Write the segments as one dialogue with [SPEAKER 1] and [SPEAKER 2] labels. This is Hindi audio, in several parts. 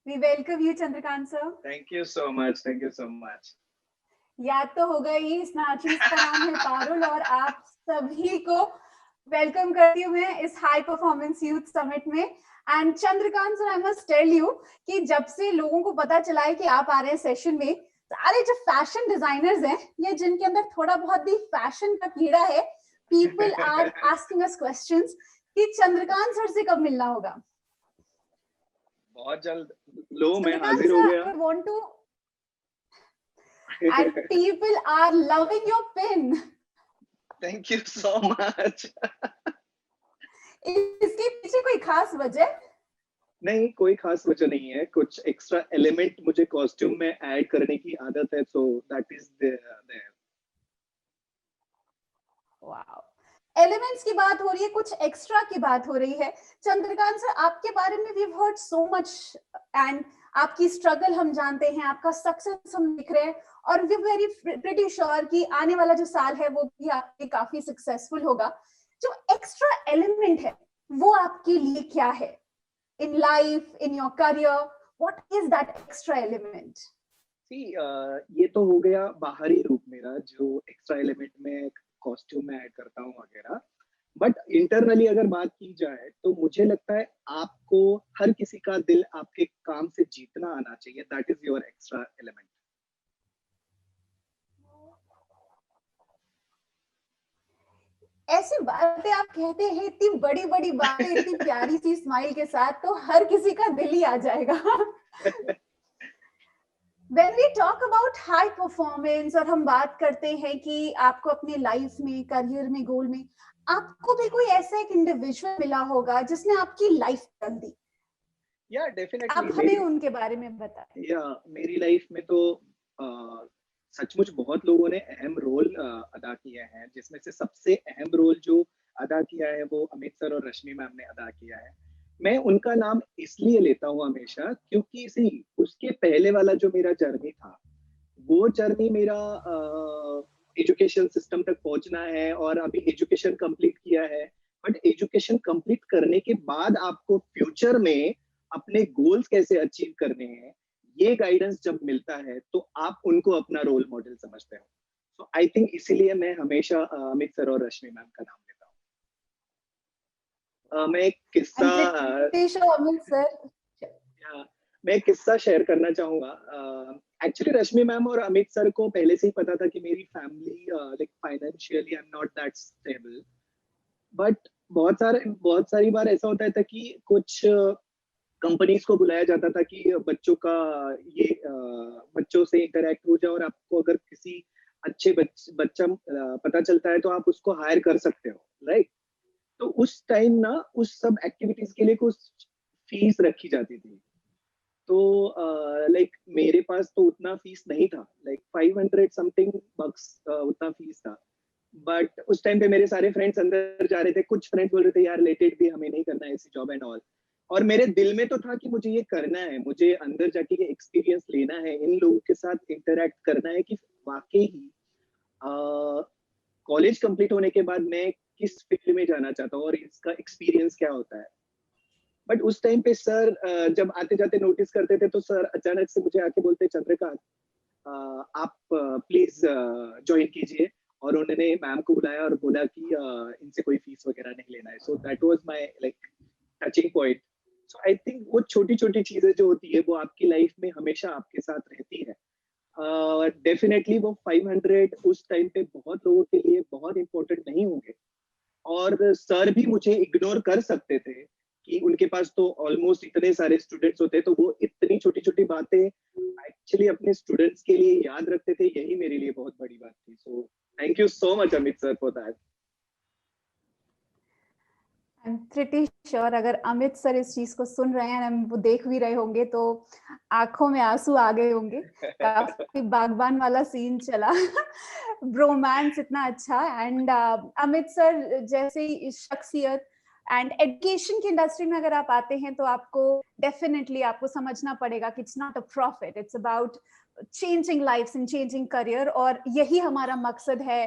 [SPEAKER 1] We welcome you, Chandrakant sir.
[SPEAKER 2] Thank you so much. Thank you so much.
[SPEAKER 1] याद तो होगा ही, इस नाचीज का नाम है पारुल और आप सभी को वेलकम करती हूँ मैं इस हाई परफॉर्मेंस यूथ समिट में। And Chandrakant sir, I must tell you कि जब से लोगों को पता चला है कि आप आ रहे हैं सेशन में, सारे जो फैशन डिजाइनर्स हैं या जिनके अंदर थोड़ा बहुत भी फैशन का कीड़ा है, people are asking us questions कि चंद्रकांत सर से कब मिलना होगा।
[SPEAKER 2] बहुत जल्द लो, मैं हाजिर हो गया।
[SPEAKER 1] I want to, and people are loving your pin.
[SPEAKER 2] Thank you so much.
[SPEAKER 1] इसके पीछे कोई खास वजह?
[SPEAKER 2] नहीं, कोई खास वजह नहीं है। कुछ एक्स्ट्रा एलिमेंट मुझे कॉस्ट्यूम में ऐड करने की आदत है, so that is there.
[SPEAKER 1] Wow, elements की बात हो रही है, कुछ एक्स्ट्रा की बात हो रही है। चंद्रकांत सर, आपके बारे में we heard so much and आपकी स्ट्रगल हम जानते हैं, आपका सक्सेस हम देख रहे हैं और वी वेरी प्रीटी श्योर कि आने वाला जो साल है वो भी आपके काफी सक्सेसफुल होगा। जो एक्स्ट्रा एलिमेंट है वो आपके लिए क्या है in life, in your career? What is that extra element?
[SPEAKER 2] ये तो हो गया बाहरी रूप मेरा, जो एक्स्ट्रा एलिमेंट में कॉस्ट्यूम में ऐड करता हूँ वगैरह। बट इंटरनली अगर बात की जाए तो मुझे लगता है आपको हर किसी का दिल आपके काम से जीतना आना चाहिए। That is your extra element.
[SPEAKER 1] ऐसी बातें आप कहते हैं, इतनी बड़ी बड़ी बातें, इतनी प्यारी सी स्माइल के साथ, तो हर किसी का दिल ही आ जाएगा। When we talk about high performance और हम बात करते हैं कि आपको अपनी लाइफ में, करियर में, गोल में, आपको भी कोई ऐसा एक इंडिविजुअल मिला होगा जिसने आपकी लाइफ बदल दी।
[SPEAKER 2] या डेफिनेटली
[SPEAKER 1] आप हमें उनके बारे में बताएं।
[SPEAKER 2] या मेरी लाइफ में तो सचमुच बहुत लोगों ने अहम रोल अदा किया है, जिसमें से सबसे अहम रोल जो अदा किया है वो अमित सर और रश्मि मैम ने अदा किया है। मैं उनका नाम इसलिए लेता हूँ हमेशा क्योंकि उसके पहले वाला जो मेरा जर्नी था, वो जर्नी मेरा एजुकेशन सिस्टम तक पहुंचना है और अभी एजुकेशन कंप्लीट किया है। बट एजुकेशन कंप्लीट करने के बाद आपको फ्यूचर में अपने गोल्स कैसे अचीव करने हैं, ये गाइडेंस जब मिलता है तो आप उनको अपना रोल मॉडल समझते हो। सो आई थिंक इसीलिए मैं हमेशा अमित सर और रश्मि मैम का नाम लेता हूँ। मैं एक किस्सा शेयर करना चाहूंगा। एक्चुअली रश्मि मैम और अमित सर को पहले से ही पता था कि मेरी family like financially I am not that stable. But बहुत सारी बार ऐसा होता था कि कुछ कंपनीज को बुलाया जाता था कि बच्चों से इंटरेक्ट हो जाए और आपको अगर किसी अच्छे बच्चा पता चलता है तो आप उसको हायर कर सकते हो, राइट? तो उस टाइम ना उस सब एक्टिविटीज के लिए कुछ फीस रखी जाती थी। तो लाइक मेरे पास तो उतना फीस नहीं था, लाइक 500 समथिंग बक्स उतना फीस था। बट उस टाइम पे मेरे सारे फ्रेंड्स अंदर जा रहे थे, कुछ फ्रेंड्स बोल रहे थे यार रिलेटेड भी हमें नहीं करना है ऐसी जॉब एंड ऑल। और मेरे दिल में तो था कि मुझे ये करना है, मुझे अंदर जाके ये एक्सपीरियंस लेना है, इन लोगों के साथ इंटरेक्ट करना है कि वाकई ही कॉलेज कंप्लीट होने के बाद मैं किस फील्ड में जाना चाहता हूँ और इसका एक्सपीरियंस क्या होता है। बट उस टाइम पे सर जब आते जाते नोटिस करते थे तो सर अचानक से मुझे आके बोलते चंद्रकांत आप प्लीज ज्वाइन कीजिए। और उन्होंने मैम को बुलाया और बोला कि इनसे कोई फीस वगैरह नहीं लेना है। So that was my like touching point. So I think वो छोटी छोटी चीजें जो होती है वो आपकी लाइफ में हमेशा आपके साथ रहती है। डेफिनेटली वो 500 उस टाइम पे बहुत लोगों के लिए बहुत इंपॉर्टेंट नहीं होंगे और सर भी मुझे इग्नोर कर सकते थे कि उनके पास तो ऑलमोस्ट इतने सारे स्टूडेंट्स होते, तो वो इतनी छोटी छोटी बातें एक्चुअली अपने स्टूडेंट्स के लिए याद रखते थे। यही मेरे लिए बहुत बड़ी बात थी। So thank you so much Amit sir for that.
[SPEAKER 1] I am pretty sure अगर अमित सर इस चीज को सुन रहे हैं, वो देख भी रहे होंगे, तो आंखों में आंसू आ गए होंगे। काफी बागबान वाला सीन चला। ब्रोमांस इतना अच्छा। एंड अमित सर जैसे शख्सियत एंड एजुकेशन की इंडस्ट्री में अगर आप आते हैं तो आपको डेफिनेटली आपको समझना पड़ेगा कि it's not a profit, it's about changing lives and changing career, और यही हमारा मकसद है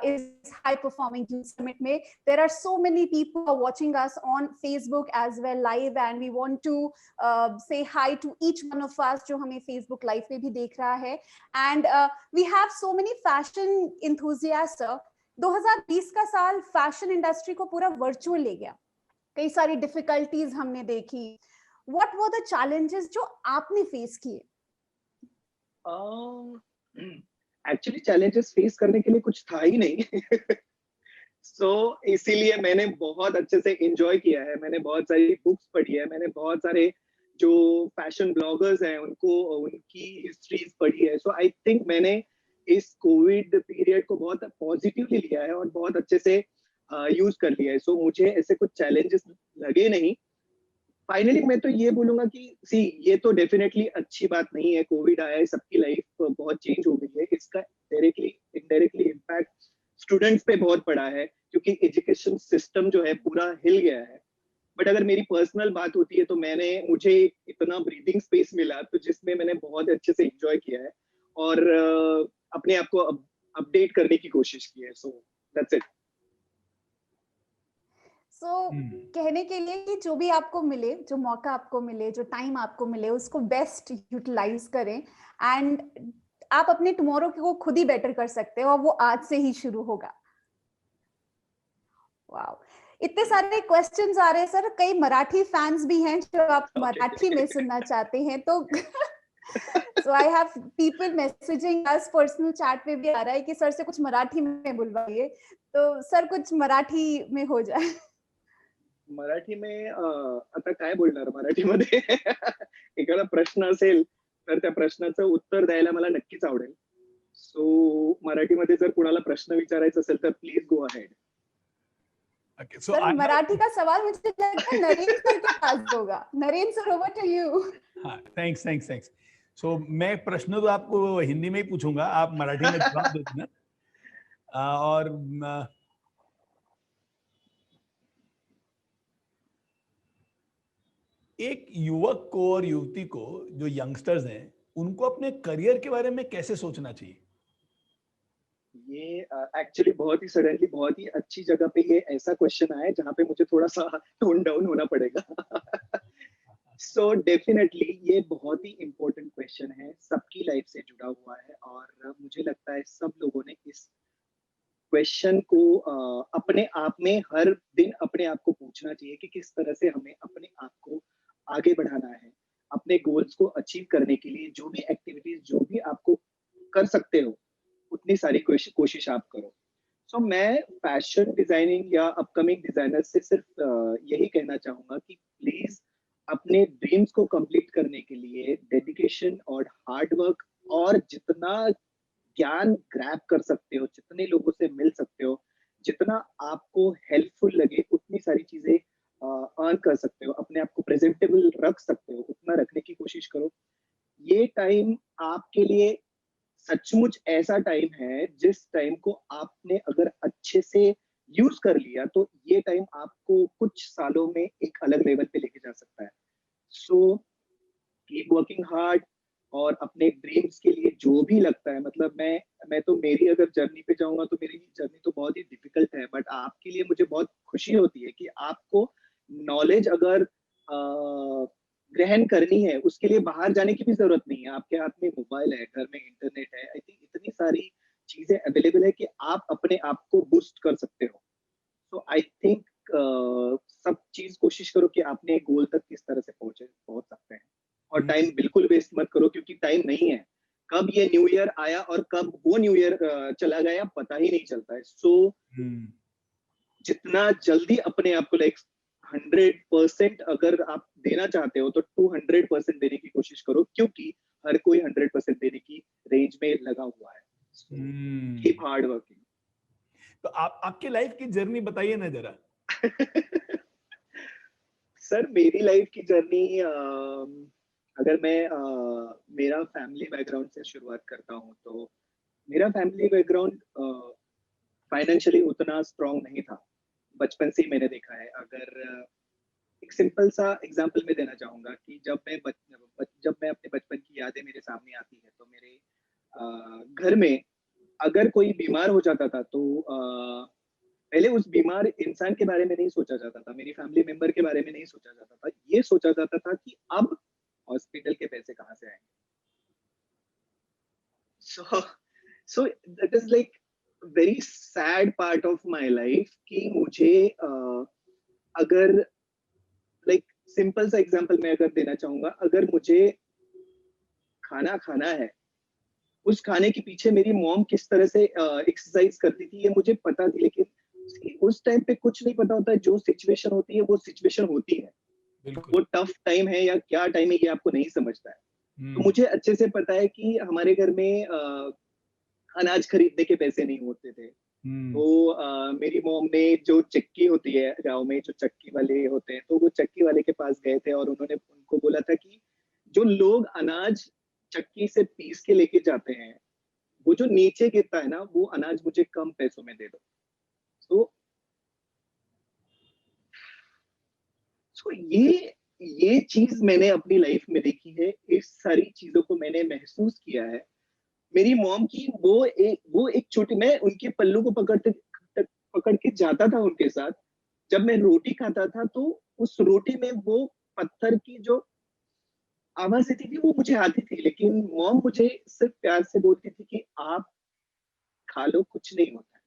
[SPEAKER 1] इस high performing youth summit में. There are so many people who are watching us on Facebook as well live, and we want to say hi to each one of us जो हमें Facebook live पे भी देख रहा है. And we have so many fashion enthusiasts. 2020 का साल फैशन इंडस्ट्री को पूरा वर्चुअल ले गया. कई सारी डिफिकल्टीज हमने देखी. What were the challenges जो आपने फेस किए?
[SPEAKER 2] एक्चुअली चैलेंजेस फेस करने के लिए कुछ था ही नहीं. सो इसीलिए मैंने बहुत अच्छे से एंजॉय किया है. मैंने बहुत सारी बुक्स पढ़ी है. मैंने बहुत सारे जो फैशन ब्लॉगर्स हैं उनको उनकी हिस्ट्रीज पढ़ी है. सो आई थिंक मैंने इस कोविड पीरियड को बहुत पॉजिटिवली लिया है और बहुत अच्छे से यूज कर लिया है. सो मुझे ऐसे कुछ चैलेंजेस लगे नहीं. फाइनली मैं तो ये बोलूंगा कि ये तो डेफिनेटली अच्छी बात नहीं है. कोविड आया है, सबकी लाइफ बहुत चेंज हो गई है. इसका डायरेक्टली इनडायरेक्टली इम्पैक्ट स्टूडेंट्स पे बहुत पड़ा है क्योंकि एजुकेशन सिस्टम जो है पूरा हिल गया है. बट अगर मेरी पर्सनल बात होती है तो मुझे इतना ब्रीदिंग स्पेस मिला तो जिसमें मैंने बहुत अच्छे से एंजॉय किया है और अपने आप को अपडेट करने की कोशिश की है. सो दैट्स इट.
[SPEAKER 1] कहने के लिए कि जो भी आपको मिले, जो मौका आपको मिले, जो टाइम आपको मिले, उसको बेस्ट यूटिलाइज करें. एंड आप अपने टुमारो को खुद ही बेटर कर सकते हो और वो आज से ही शुरू होगा. वाओ, इतने सारे क्वेश्चंस आ रहे हैं सर. कई मराठी फैंस भी हैं जो आप मराठी में सुनना चाहते हैं तो so I have people messaging us, personal chat पे भी आ रहा है कि सर से कुछ मराठी में बुलवाइए. तो सर कुछ मराठी में हो जाए.
[SPEAKER 2] मराठी में आता काय बोलणार मराठीमध्ये. एखादा प्रश्न असेल तर त्या प्रश्नाचं उत्तर द्यायला मला नक्कीच आवडेल. सो मराठीमध्ये जर कुणाला प्रश्न विचारायचा असेल तर please go ahead.
[SPEAKER 3] Okay, so
[SPEAKER 1] sir Marathi का सवाल मुझे लगता है नरेंद्र सर के पास होगा. Narendra sir, over to you.
[SPEAKER 3] हाँ, थैंक्स. सो मैं प्रश्न तो आपको हिंदी में ही पूछूंगा, आप मराठी में जवाब दो देना. और एक युवक को और युवती को, जो यंगस्टर्स हैं, उनको अपने करियर के बारे में कैसे सोचना चाहिए?
[SPEAKER 2] ये एक्चुअली बहुत ही सडनली बहुत ही अच्छी जगह पे ये ऐसा क्वेश्चन आया है जहाँ पे मुझे थोड़ा सा टोन डाउन होना पड़ेगा. सो डेफिनेटली ये बहुत ही इम्पोर्टेंट क्वेश्चन है, सबकी लाइफ से जुड़ा हुआ है और मुझे लगता है सब लोगों ने इस क्वेश्चन को अपने आप में हर दिन अपने आप को पूछना चाहिए कि किस तरह से हमें अपने आप को आगे बढ़ाना है. अपने गोल्स को अचीव करने के लिए जो भी एक्टिविटीज जो भी आपको कर सकते हो उतनी सारी कोशिश आप करो. सो मैं फैशन डिजाइनिंग या अपकमिंग डिजाइनर से सिर्फ यही कहना चाहूंगा कि प्लीज अपने ड्रीम्स को कंप्लीट करने के लिए डेडिकेशन और हार्ड वर्क और जितना ज्ञान ग्रैब कर सकते हो, जितने लोगों से मिल सकते हो, जितना आपको हेल्पफुल लगे उतनी सारी चीजें अर्न कर सकते हो, अपने आप को प्रेजेंटेबल रख सकते हो, उतना रखने की कोशिश करो. ये टाइम आपके लिए सचमुच ऐसा टाइम है जिस टाइम को आपने अगर अच्छे से यूज कर लिया तो ये टाइम आपको कुछ सालों में एक अलग लेवल पे लेके जा सकता है. सो कीप वर्किंग हार्ड और अपने ड्रीम्स के लिए जो भी लगता है, मतलब मैं तो मेरी अगर जर्नी पे जाऊंगा तो मेरी जर्नी तो बहुत ही डिफिकल्ट है, बट आपके लिए मुझे बहुत खुशी होती है कि आपको नॉलेज अगर ग्रहण करनी है उसके लिए बाहर जाने की भी जरूरत नहीं है. आपके हाथ में मोबाइल है, घर में इंटरनेट है. आई थिंक इतनी सारी चीजें अवेलेबल है कि आप अपने आप को बूस्ट कर सकते हो. सो आई थिंक सब चीज कोशिश करो कि आपने गोल तक किस तरह से पहुंच सकते हैं. और टाइम बिल्कुल वेस्ट मत करो क्योंकि टाइम नहीं है. कब ये न्यू ईयर आया और कब वो न्यू ईयर चला गया पता ही नहीं चलता है. सो जितना जल्दी अपने आप को 100% अगर आप देना चाहते हो तो 200% देने की कोशिश करो क्योंकि हर कोई 100% देने की रेंज में लगा हुआ है. Keep hard working.
[SPEAKER 3] तो आपकी लाइफ की जर्नी बताइए ना जरा.
[SPEAKER 2] सर मेरी लाइफ की जर्नी अगर मैं मेरा फैमिली बैकग्राउंड से शुरुआत करता हूँ तो मेरा फैमिली बैकग्राउंड फाइनेंशियली उतना स्ट्रांग नहीं था. बचपन से ही मैंने देखा है. अगर एक सिंपल सा एग्जांपल मैं देना चाहूंगा कि जब मैं अपने बचपन की यादें मेरे सामने आती है तो मेरे घर में अगर कोई बीमार हो जाता था तो पहले उस बीमार इंसान के बारे में नहीं सोचा जाता था, मेरी फैमिली मेंबर के बारे में नहीं सोचा जाता था, ये सोचा जाता था कि अब हॉस्पिटल के पैसे कहाँ से आएंगे। So so that is like very sad part of my life कि मुझे अगर लाइक सिंपल सा एग्जांपल मैं अगर देना चाहूंगा, अगर मुझे खाना खाना है, उस खाने के पीछे मेरी मॉम किस तरह से एक्सरसाइज करती थी ये मुझे पता थी, लेकिन उस टाइम पे कुछ नहीं पता होता है, जो सिचुएशन होती है वो सिचुएशन होती है, वो टफ टाइम है या क्या टाइम है ये आपको नहीं समझता है। तो मुझे अच्छे से पता है कि हमारे घर में अनाज खरीदने के पैसे नहीं होते थे। तो मेरी मॉम ने जो चक्की होती है गांव में, जो चक्की वाले होते हैं, तो वो चक्की वाले के पास गए थे और उन्होंने उनको बोला था कि जो लोग अनाज चक्की से पीस के लेके जाते हैं, वो जो नीचे गिरता है ना, वो अनाज मुझे कम पैसों में दे दो। तो सो ये चीज मैंने अपनी लाइफ में देखी है, इस सारी चीजों को मैंने महसूस किया है। मेरी मॉम की वो एक छोटी, मैं उनके पल्लू को पकड़ के जाता था उनके साथ। जब मैं रोटी खाता था तो उस रोटी में वो पत्थर की जो आवाज आती थी वो मुझे आती थी, लेकिन मॉम मुझे सिर्फ प्यार से बोलती थी कि आप खा लो, कुछ नहीं होता है।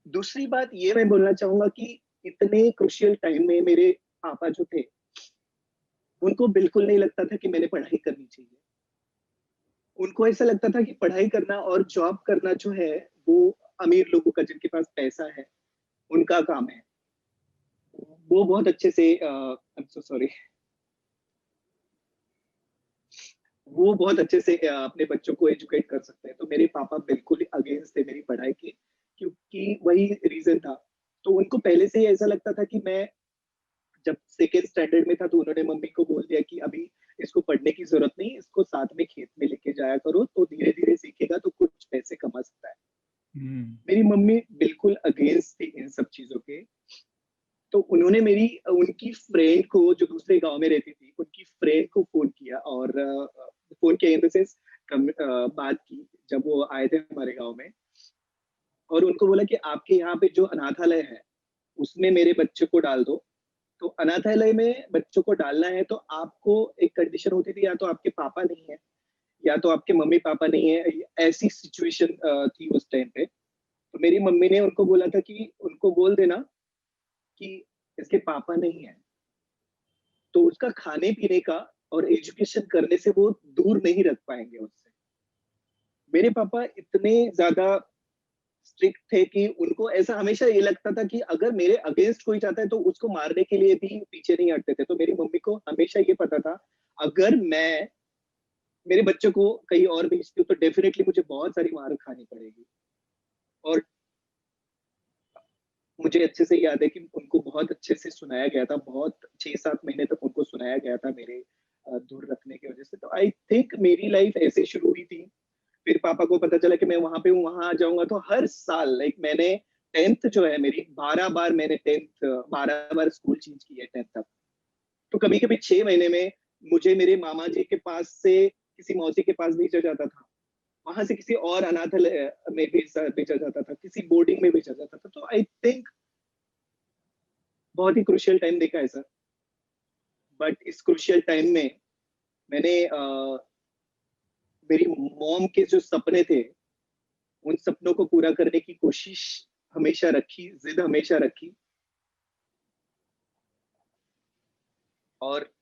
[SPEAKER 2] दूसरी बात ये मैं बोलना चाहूंगा कि इतने क्रुशियल टाइम में मेरे पापा जो थे, उनको बिल्कुल नहीं लगता था कि मैंने पढ़ाई करनी चाहिए। उनको ऐसा लगता था कि पढ़ाई करना और जॉब करना जो है वो अमीर लोगों का, जिनके पास पैसा है, उनका काम है। वो बहुत अच्छे से सॉरी वो बहुत अच्छे से अपने बच्चों को एजुकेट कर सकते हैं। तो मेरे पापा बिल्कुल अगेंस्ट थे मेरी पढ़ाई के, क्योंकि वही रीजन था। तो उनको पहले से ही ऐसा लगता था कि मैं जब सेकेंड स्टैंडर्ड में था तो उन्होंने मम्मी को बोल दिया कि अभी इसको पढ़ने की जरूरत नहीं, इसको साथ में खेत में लेके जाया करो, तो धीरे धीरे सीखेगा तो कुछ पैसे कमा सकता है। मेरी मम्मी बिल्कुल अगेंस्ट थी इन सब चीजों के। तो उन्होंने उनकी फ्रेंड को, जो दूसरे गांव में रहती थी, उनकी फ्रेंड को फोन किया, और फोन किया इन द सेंस बात की जब वो आए थे हमारे गांव में, और उनको बोला कि आपके यहाँ पे जो अनाथालय है उसमें मेरे बच्चे को डाल दो। तो अनाथालय में बच्चों को डालना है तो आपको एक कंडीशन होती थी, या तो आपके पापा नहीं है या तो आपके मम्मी पापा नहीं है, ऐसी सिचुएशन थी उस टाइम पे। तो मेरी मम्मी ने उनको बोला था कि उनको बोल देना कि इसके पापा नहीं है, तो उसका खाने पीने का और एजुकेशन करने से वो दूर नहीं रख पाएंगे उससे। मेरे पापा इतने ज्यादा स्ट्रिक्ट थे कि उनको ऐसा हमेशा ये लगता था कि अगर मेरे अगेंस्ट कोई जाता है तो उसको मारने के लिए भी पीछे नहीं हटते थे। तो मेरी मम्मी को हमेशा ये पता था, अगर मैं मेरे बच्चे को कहीं और भेजती हूँ तो डेफिनेटली मुझे बहुत सारी मार खानी पड़ेगी। और मुझे अच्छे से याद है कि उनको बहुत अच्छे से सुनाया गया था, बहुत 6-7 महीने तक उनको सुनाया गया था मेरे दूर रखने की वजह से। तो आई थिंक मेरी लाइफ ऐसे शुरू हुई थी। फिर पापा को पता चला कि मैं वहां पे हूँ, वहां आ जाऊंगा, तो हर साल लाइक मैंने 10th जो है मेरी 12 बार मैंने 10th 12 बार स्कूल चेंज की है 10th तक। तो कभी कभी 6 महीने में मुझे मेरे मामा जी के पास से किसी मौसी के पास भेजा जाता था, वहां से किसी और अनाथालय में भेजा जाता था, किसी बोर्डिंग में भेजा जाता था। तो आई थिंक बहुत ही क्रुशियल टाइम देखा है सर। बट इस क्रुशियल टाइम में मैंने मेरी मॉम के जो सपने थे उन सपनों को पूरा करने की कोशिश हमेशा रखी, जिद हमेशा रखी। और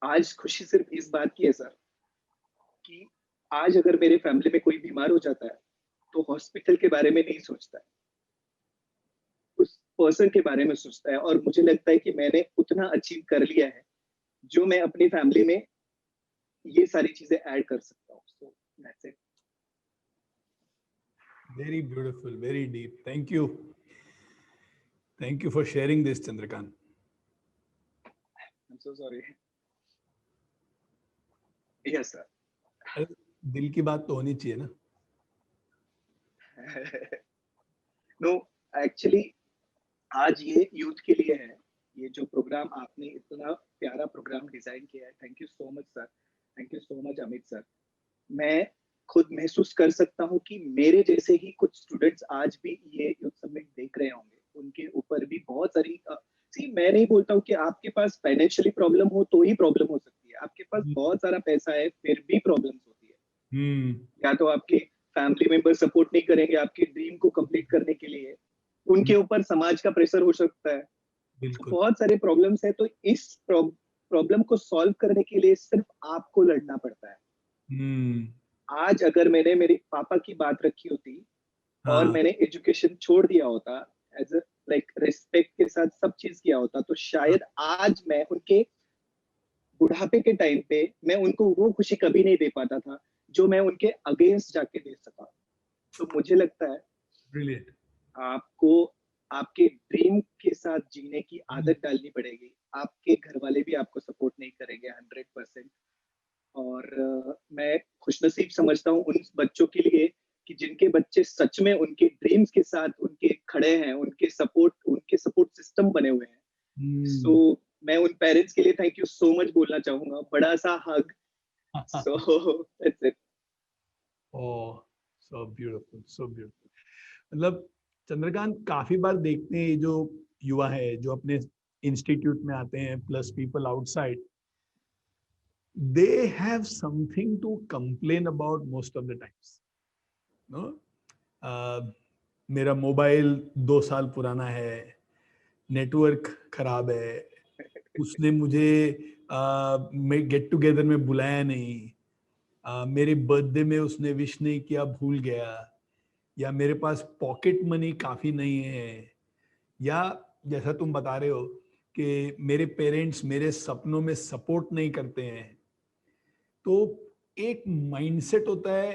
[SPEAKER 2] आज खुशी सिर्फ इस बात की है सर कि आज अगर मेरे फैमिली में कोई बीमार हो जाता है तो हॉस्पिटल के बारे में नहीं सोचता है, उस पर्सन के बारे में सोचता है। और मुझे लगता है कि मैंने उतना अचीव कर लिया है जो मैं अपनी फैमिली में ये सारी चीजें ऐड कर सकता हूँ। सो that's it.
[SPEAKER 3] Very beautiful, very deep. Thank you. Thank you for sharing this, Chandrakant.
[SPEAKER 2] I'm so sorry. Yes sir.
[SPEAKER 3] अरे, दिल की बात तो होनी चाहिए ना।
[SPEAKER 2] No, actually आज ये यूथ के लिए है, ये जो प्रोग्राम आपने इतना प्यारा प्रोग्राम डिजाइन किया है, thank you so much sir, thank you so much Amit sir. मैं खुद महसूस कर सकता हूँ कि मेरे जैसे ही कुछ स्टूडेंट्स आज भी ये यूथ समिट देख रहे होंगे, उनके ऊपर भी बहुत सारी मैं नहीं बोलता हूँ कि आपके पास फाइनेंशियली प्रॉब्लम हो तो ही प्रॉब्लम हो सकती है, आपके पास बहुत सारा पैसा है फिर भी प्रॉब्लम होती है। या तो आपके फैमिली मेंबर सपोर्ट नहीं करेंगे आपके ड्रीम को कंप्लीट करने के लिए, उनके ऊपर समाज का प्रेशर हो सकता है, तो
[SPEAKER 3] बिल्कुल।
[SPEAKER 2] बहुत सारे प्रॉब्लम्स है। तो इस प्रॉब्लम को सॉल्व करने के लिए सिर्फ आपको लड़ना पड़ता है। आज अगर मैंने मेरे पापा की बात रखी होती और
[SPEAKER 3] हाँ,
[SPEAKER 2] मैंने एजुकेशन छोड़ दिया होता, एज अ लाइक रिस्पेक्ट के साथ सब चीज किया होता, तो शायद आज मैं उनके बुढ़ापे के टाइम पे मैं उनको वो खुशी कभी नहीं दे पाता था जो मैं उनके अगेंस्ट जाके दे सका। तो मुझे लगता है
[SPEAKER 3] ब्रिलियंट।
[SPEAKER 2] आपको आपके ड्रीम के साथ जीने की आदत डालनी पड़ेगी। आपके घर वाले भी आपको सपोर्ट नहीं करेंगे 100%। और मैं खुशनसीब समझता हूँ उन बच्चों के लिए कि जिनके बच्चे सच में उनके ड्रीम्स के साथ उनके खड़े हैं, उनके सपोर्ट सिस्टम बने हुए हैं। सो मैं उन पेरेंट्स के लिए थैंक यू सो मच बोलना चाहूंगा, बड़ा सा hug. So that's it.
[SPEAKER 3] Oh, so beautiful, so beautiful. मतलब चंद्रकांत, काफी बार देखते हैं ये जो युवा है जो अपने इंस्टीट्यूट में आते हैं, plus people outside, they have something to complain about most of the times. No, मेरा मोबाइल 2 साल पुराना है, नेटवर्क खराब है, उसने मुझे मैं गेट टुगेदर में बुलाया नहीं, मेरे बर्थडे में उसने विश नहीं किया, भूल गया, या मेरे पास पॉकेट मनी काफी नहीं है, या जैसा तुम बता रहे हो कि मेरे पेरेंट्स मेरे सपनों में सपोर्ट नहीं करते हैं। तो एक माइंडसेट होता है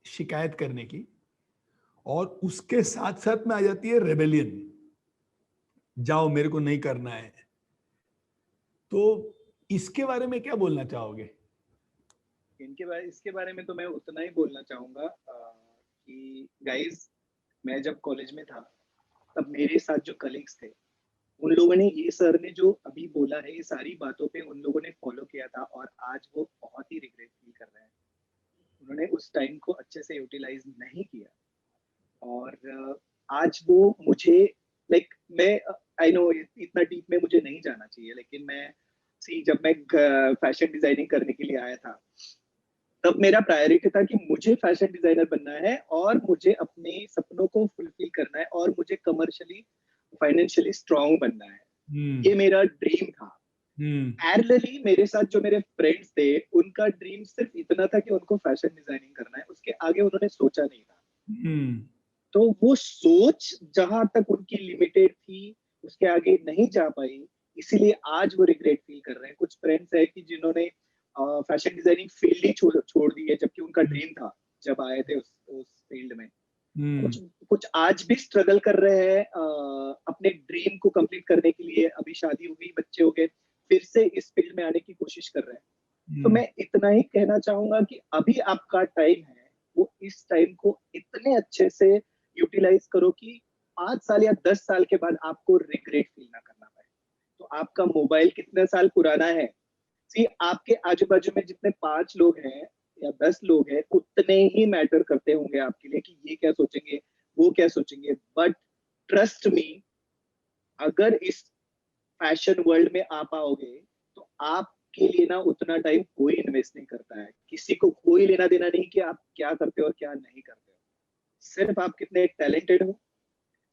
[SPEAKER 3] शिकायत करने की, और उसके साथ साथ में आ जाती है रेबेलियन, जाओ मेरे को नहीं करना है। तो इसके बारे में क्या बोलना चाहोगे?
[SPEAKER 2] इसके बारे में तो मैं उतना ही बोलना चाहूंगा कि गाइस, मैं जब कॉलेज में था तब मेरे साथ जो कलीग्स थे उन लोगों ने ये सर ने जो अभी बोला है ये सारी बातों पे उन लोगों ने फॉलो किया था, और आज वो बहुत ही रिग्रेट फील कर रहे हैं। उन्होंने उस टाइम को अच्छे से यूटिलाइज नहीं किया, और आज वो मुझे लाइक मैं आई नो इतना डीप में मुझे नहीं जाना चाहिए, लेकिन मैं जब मैं फैशन डिजाइनिंग करने के लिए आया था तब मेरा प्रायोरिटी था कि मुझे फैशन डिजाइनर बनना है और मुझे अपने सपनों को फुलफिल करना है और मुझे कमर्शियली फाइनेंशियली स्ट्रांग बनना है। ये मेरा ड्रीम था। पैरेलली मेरे साथ जो मेरे फ्रेंड्स थे उनका ड्रीम सिर्फ इतना था कि उनको फैशन डिजाइनिंग करना है, उसके आगे उन्होंने सोचा नहीं था। तो वो सोच जहां तक उनकी लिमिटेड थी उसके आगे नहीं जा पाई, इसीलिए आज वो रिग्रेट फील कर रहे हैं। कुछ फ्रेंड्स है कि जिन्होंने फैशन डिजाइनिंग फील्ड ही छोड़ दी है जबकि उनका ड्रीम था जब आए थे उस फील्ड में। कुछ कुछ आज भी स्ट्रगल कर रहे हैं अपने ड्रीम को कंप्लीट करने के लिए। अभी शादी हो गई, बच्चे हो गए, फिर से इस फील्ड में आने की कोशिश कर रहे हैं। तो मैं इतना ही कहना चाहूंगा कि अभी आपका टाइम है, वो इस टाइम को इतने अच्छे से यूटिलाइज करो कि 5 साल या 10 साल के बाद आपको रिग्रेट फील ना करना पड़े। तो आपका मोबाइल कितने साल पुराना है, आपके आजू बाजू में जितने 5 लोग हैं या 10 लोग हैं उतने ही मैटर करते होंगे आपके लिए कि ये क्या सोचेंगे, वो क्या सोचेंगे। बट ट्रस्ट मी, अगर इस फैशन वर्ल्ड में आ पाओगे तो आपके लिए ना उतना टाइम कोई इन्वेस्ट नहीं करता है। किसी को कोई लेना देना नहीं कि आप क्या करते हो और क्या नहीं करते हो। सिर्फ आप कितने टैलेंटेड हो,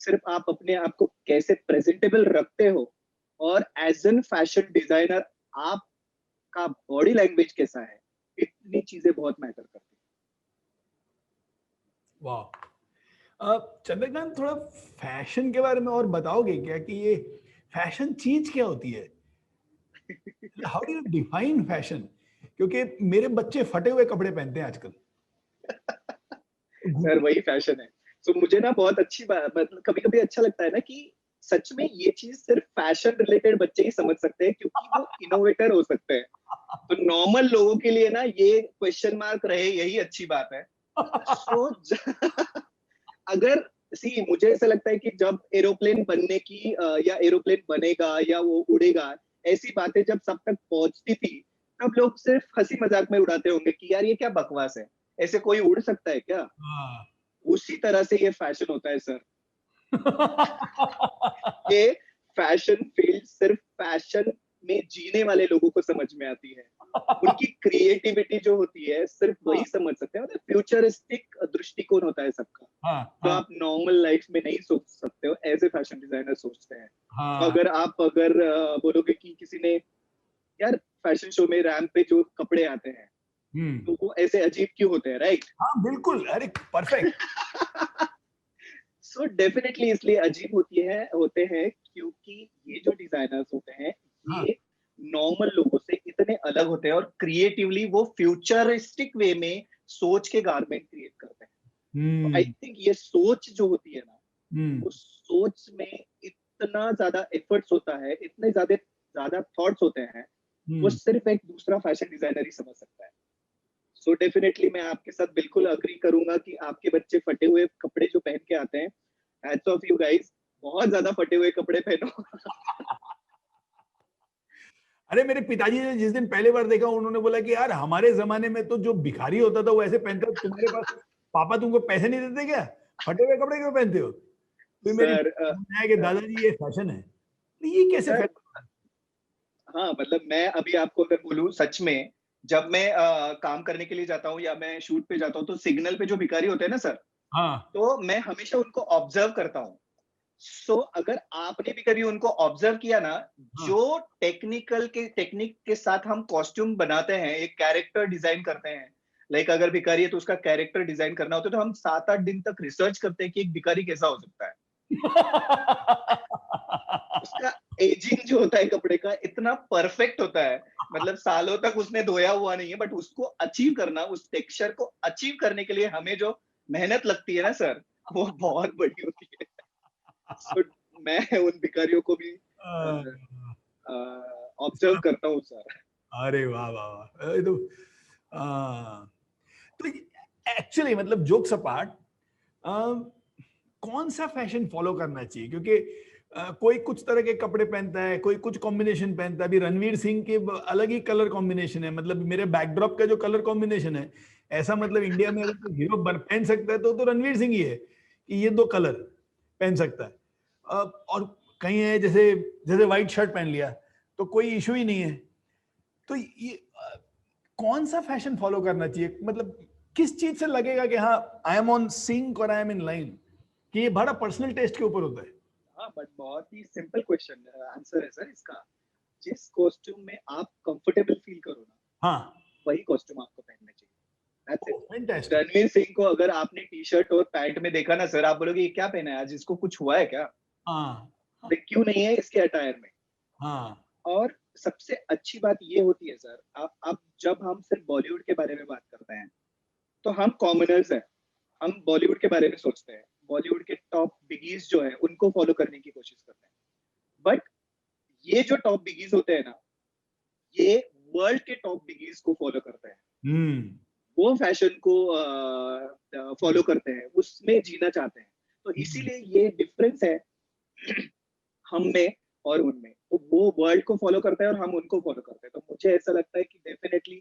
[SPEAKER 2] सिर्फ आप अपने आप को कैसे प्रेजेंटेबल रखते हो, और एज एन फैशन डिजाइनर आपका बॉडी लैंग्वेज कैसा है, इतनी चीजें बहुत मैटर करती है।
[SPEAKER 3] वाह, चंद्रकांत, थोड़ा फैशन के बारे में और बताओगे क्या कि ये फैशन चीज क्या होती है? How do you define fashion? क्योंकि मेरे बच्चे फटे हुए कपड़े पहनते हैं आजकल।
[SPEAKER 2] सर वही फैशन है। तो मुझे ना बहुत अच्छी बात, मतलब कभी कभी अच्छा लगता है ना कि सच में ये चीज सिर्फ फैशन रिलेटेड बच्चे ही समझ सकते हैं क्योंकि वो इनोवेटर हो सकते हैं। तो नॉर्मल लोगों के लिए ना ये क्वेश्चन मार्क रहे, यही अच्छी बात है। सो अगर सी मुझे ऐसा लगता है कि जब एरोप्लेन बनने की या एरोप्लेन बनेगा या वो उड़ेगा, ऐसी बातें जब सब तक पहुंचती थी, तब लोग सिर्फ हंसी मजाक में उड़ाते होंगे कि यार ये क्या बकवास है, ऐसे कोई उड़ सकता है क्या?
[SPEAKER 3] हाँ।
[SPEAKER 2] उसी तरह से ये फैशन होता है सर। ये फैशन फील्ड सिर्फ फैशन में जीने वाले लोगों को समझ में आती है। उनकी क्रिएटिविटी जो होती है सिर्फ वही समझ सकते हैं। मतलब फ्यूचरिस्टिक दृष्टिकोण होता है सबका,
[SPEAKER 3] हाँ,
[SPEAKER 2] जो
[SPEAKER 3] हाँ,
[SPEAKER 2] आप नॉर्मल लाइफ में नहीं सोच सकते हो, एज ए फैशन डिजाइनर सोचते हैं। तो
[SPEAKER 3] हाँ,
[SPEAKER 2] अगर बोलोगे कि किसी ने यार फैशन शो में रैंप पे जो कपड़े आते हैं तो वो ऐसे अजीब क्यों होते हैं, राइट?
[SPEAKER 3] हाँ, बिल्कुल, अरे परफेक्ट।
[SPEAKER 2] सो डेफिनेटली इसलिए अजीब होते हैं क्योंकि ये जो डिजाइनर्स होते हैं
[SPEAKER 3] हाँ,
[SPEAKER 2] ये नॉर्मल लोगों से इतने अलग होते हैं और क्रिएटिवली वो फ्यूचरिस्टिक वे में सोच के गारमेंट क्रिएट करते हैं। तो आई
[SPEAKER 3] हम्म,
[SPEAKER 2] थिंक ये सोच जो होती है ना,
[SPEAKER 3] हम्म,
[SPEAKER 2] उस सोच में इतना ज्यादा एफर्ट्स होता है, इतने ज्यादा ज्यादा थॉट्स होते हैं, वो
[SPEAKER 3] हम्म।
[SPEAKER 2] सिर्फ एक दूसरा फैशन डिजाइनर ही समझ सकता है। सो डेफिनेटली मैं आपके साथ बिल्कुल अग्री करूंगा कि आपके बच्चे फटे हुए कपड़े जो पहन के आते हैं, हैट्स ऑफ यू गाइस, बहुत ज्यादा फटे हुए कपड़े पहनो।
[SPEAKER 3] अरे मेरे पिताजी ने जिस दिन पहली बार देखा उन्होंने बोला कि यार हमारे जमाने में तो जो भिखारी होता था वो ऐसे पहनता, तुम्हारे पास पापा तुमको पैसे नहीं देते क्या, फटे हुए कपड़े क्यों पहनते हो? फिर मेरी
[SPEAKER 2] सर
[SPEAKER 3] समझ आया कि दादाजी ये फैशन है। तो ये कैसे
[SPEAKER 2] सर
[SPEAKER 3] फैशन?
[SPEAKER 2] हाँ, मतलब मैं अभी आपको अगर बोलूं सच में, जब मैं काम करने के लिए जाता हूँ या मैं शूट पे जाता हूँ तो सिग्नल पे जो भिखारी होते हैं ना सर,
[SPEAKER 3] हाँ,
[SPEAKER 2] तो मैं हमेशा उनको ऑब्जर्व करता हूँ। सो अगर आपने भी कभी उनको ऑब्जर्व किया ना,
[SPEAKER 3] हाँ,
[SPEAKER 2] जो टेक्निक के साथ हम कॉस्ट्यूम बनाते हैं, एक कैरेक्टर डिजाइन करते हैं, लाइक अगर भिखारी है तो उसका कैरेक्टर डिजाइन करना होता है, तो हम 7-8 दिन तक रिसर्च करते हैं कि एक भिखारी कैसा हो सकता है। उसका एजिंग जो होता है कपड़े का इतना परफेक्ट होता है, मतलब सालों तक उसने धोया हुआ नहीं है, बट उसको अचीव करना, उस टेक्सचर को अचीव करने के लिए हमें जो मेहनत लगती है ना सर, वो बहुत बड़ी होती है। सो मैं उन भिखारियों को भी ऑब्जर्व करता हूँ सर।
[SPEAKER 3] अरे वाह वाह वाह, ये तो एक्चुअली मतलब जोक्स अपार्ट, कौन सा फैशन फॉलो करना चाहिए? क्योंकि कोई कुछ तरह के कपड़े पहनता है, कोई कुछ कॉम्बिनेशन पहनता है। अभी रणवीर सिंह के अलग ही कलर कॉम्बिनेशन है, मतलब मेरे बैकड्रॉप का जो कलर कॉम्बिनेशन है, ऐसा मतलब इंडिया में अगर कोई हीरो पहन सकता है तो रणवीर सिंह ही है कि ये दो कलर पहन सकता है। और कहीं है जैसे जैसे व्हाइट शर्ट पहन लिया तो कोई इशू ही नहीं है। तो ये कौन सा फैशन फॉलो करना चाहिए? मतलब किस चीज से लगेगा कि हाँ आई एम ऑन सिंक और आई एम इन लाइन? कि ये बड़ा पर्सनल टेस्ट के ऊपर होता है।
[SPEAKER 2] हाँ, बट बहुत ही सिंपल क्वेश्चन आंसर है सर इसका। जिस कॉस्ट्यूम में आप कंफर्टेबल फील करो ना,
[SPEAKER 3] हाँ,
[SPEAKER 2] वही कॉस्ट्यूम आपको पहनना चाहिए। That's it.
[SPEAKER 3] Fantastic.
[SPEAKER 2] Ranveer Singh को अगर आपने टी शर्ट और पैंट में देखा ना सर, आप बोलोगे ये क्या पहना है आज, इसको कुछ हुआ है क्या?
[SPEAKER 3] हाँ,
[SPEAKER 2] देख क्यों नहीं है इसके अटायर में।
[SPEAKER 3] हाँ,
[SPEAKER 2] और सबसे अच्छी बात ये होती है सर, आप जब हम सिर्फ बॉलीवुड के बारे में बात करते हैं तो हम कॉमनर्स हैं, हम बॉलीवुड के बारे में सोचते हैं, बॉलीवुड के टॉप बिगीज जो है उनको फॉलो करने की कोशिश करते हैं। बट ये जो टॉप बिगीज होते हैं ना, ये वर्ल्ड के टॉप बिगीज को फॉलो करते हैं,
[SPEAKER 3] हम्म,
[SPEAKER 2] वो फैशन को फॉलो करते हैं, उसमें जीना चाहते हैं। तो
[SPEAKER 3] हम्म,
[SPEAKER 2] इसीलिए ये डिफरेंस है हम में और उनमें। तो वो वर्ल्ड को फॉलो करते हैं और हम उनको फॉलो करते हैं। तो मुझे ऐसा लगता है कि डेफिनेटली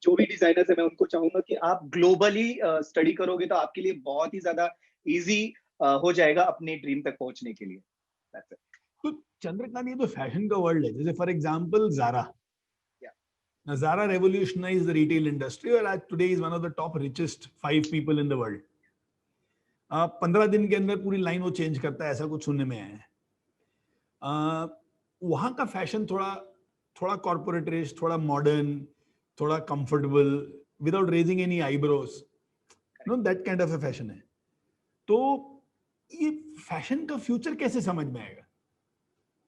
[SPEAKER 2] जो भी डिजाइनर्स है, मैं उनको चाहूंगा कि आप ग्लोबली स्टडी करोगे तो आपके लिए बहुत ही ज्यादा इजी हो जाएगा अपने ड्रीम तक पहुंचने के लिए। That's it.
[SPEAKER 3] तो चंद्रकांत, ये तो फैशन का वर्ल्ड है। जैसे for example Zara,
[SPEAKER 2] Yeah.
[SPEAKER 3] Zara revolutionize the retail industry और आज today is one of the top richest 5 people in the world. 15 दिन के अंदर पूरी लाइन वो चेंज करता है, ऐसा कुछ सुनने में आया है। वहाँ का फैशन थोड़ा थोड़ा कॉर्पोरेटिश, थोड़ा मॉडर्न, थोड़ा comfortable, without raising any eyebrows, know that kind of A fashion है। तो ये फैशन का फ्यूचर कैसे समझ में आएगा?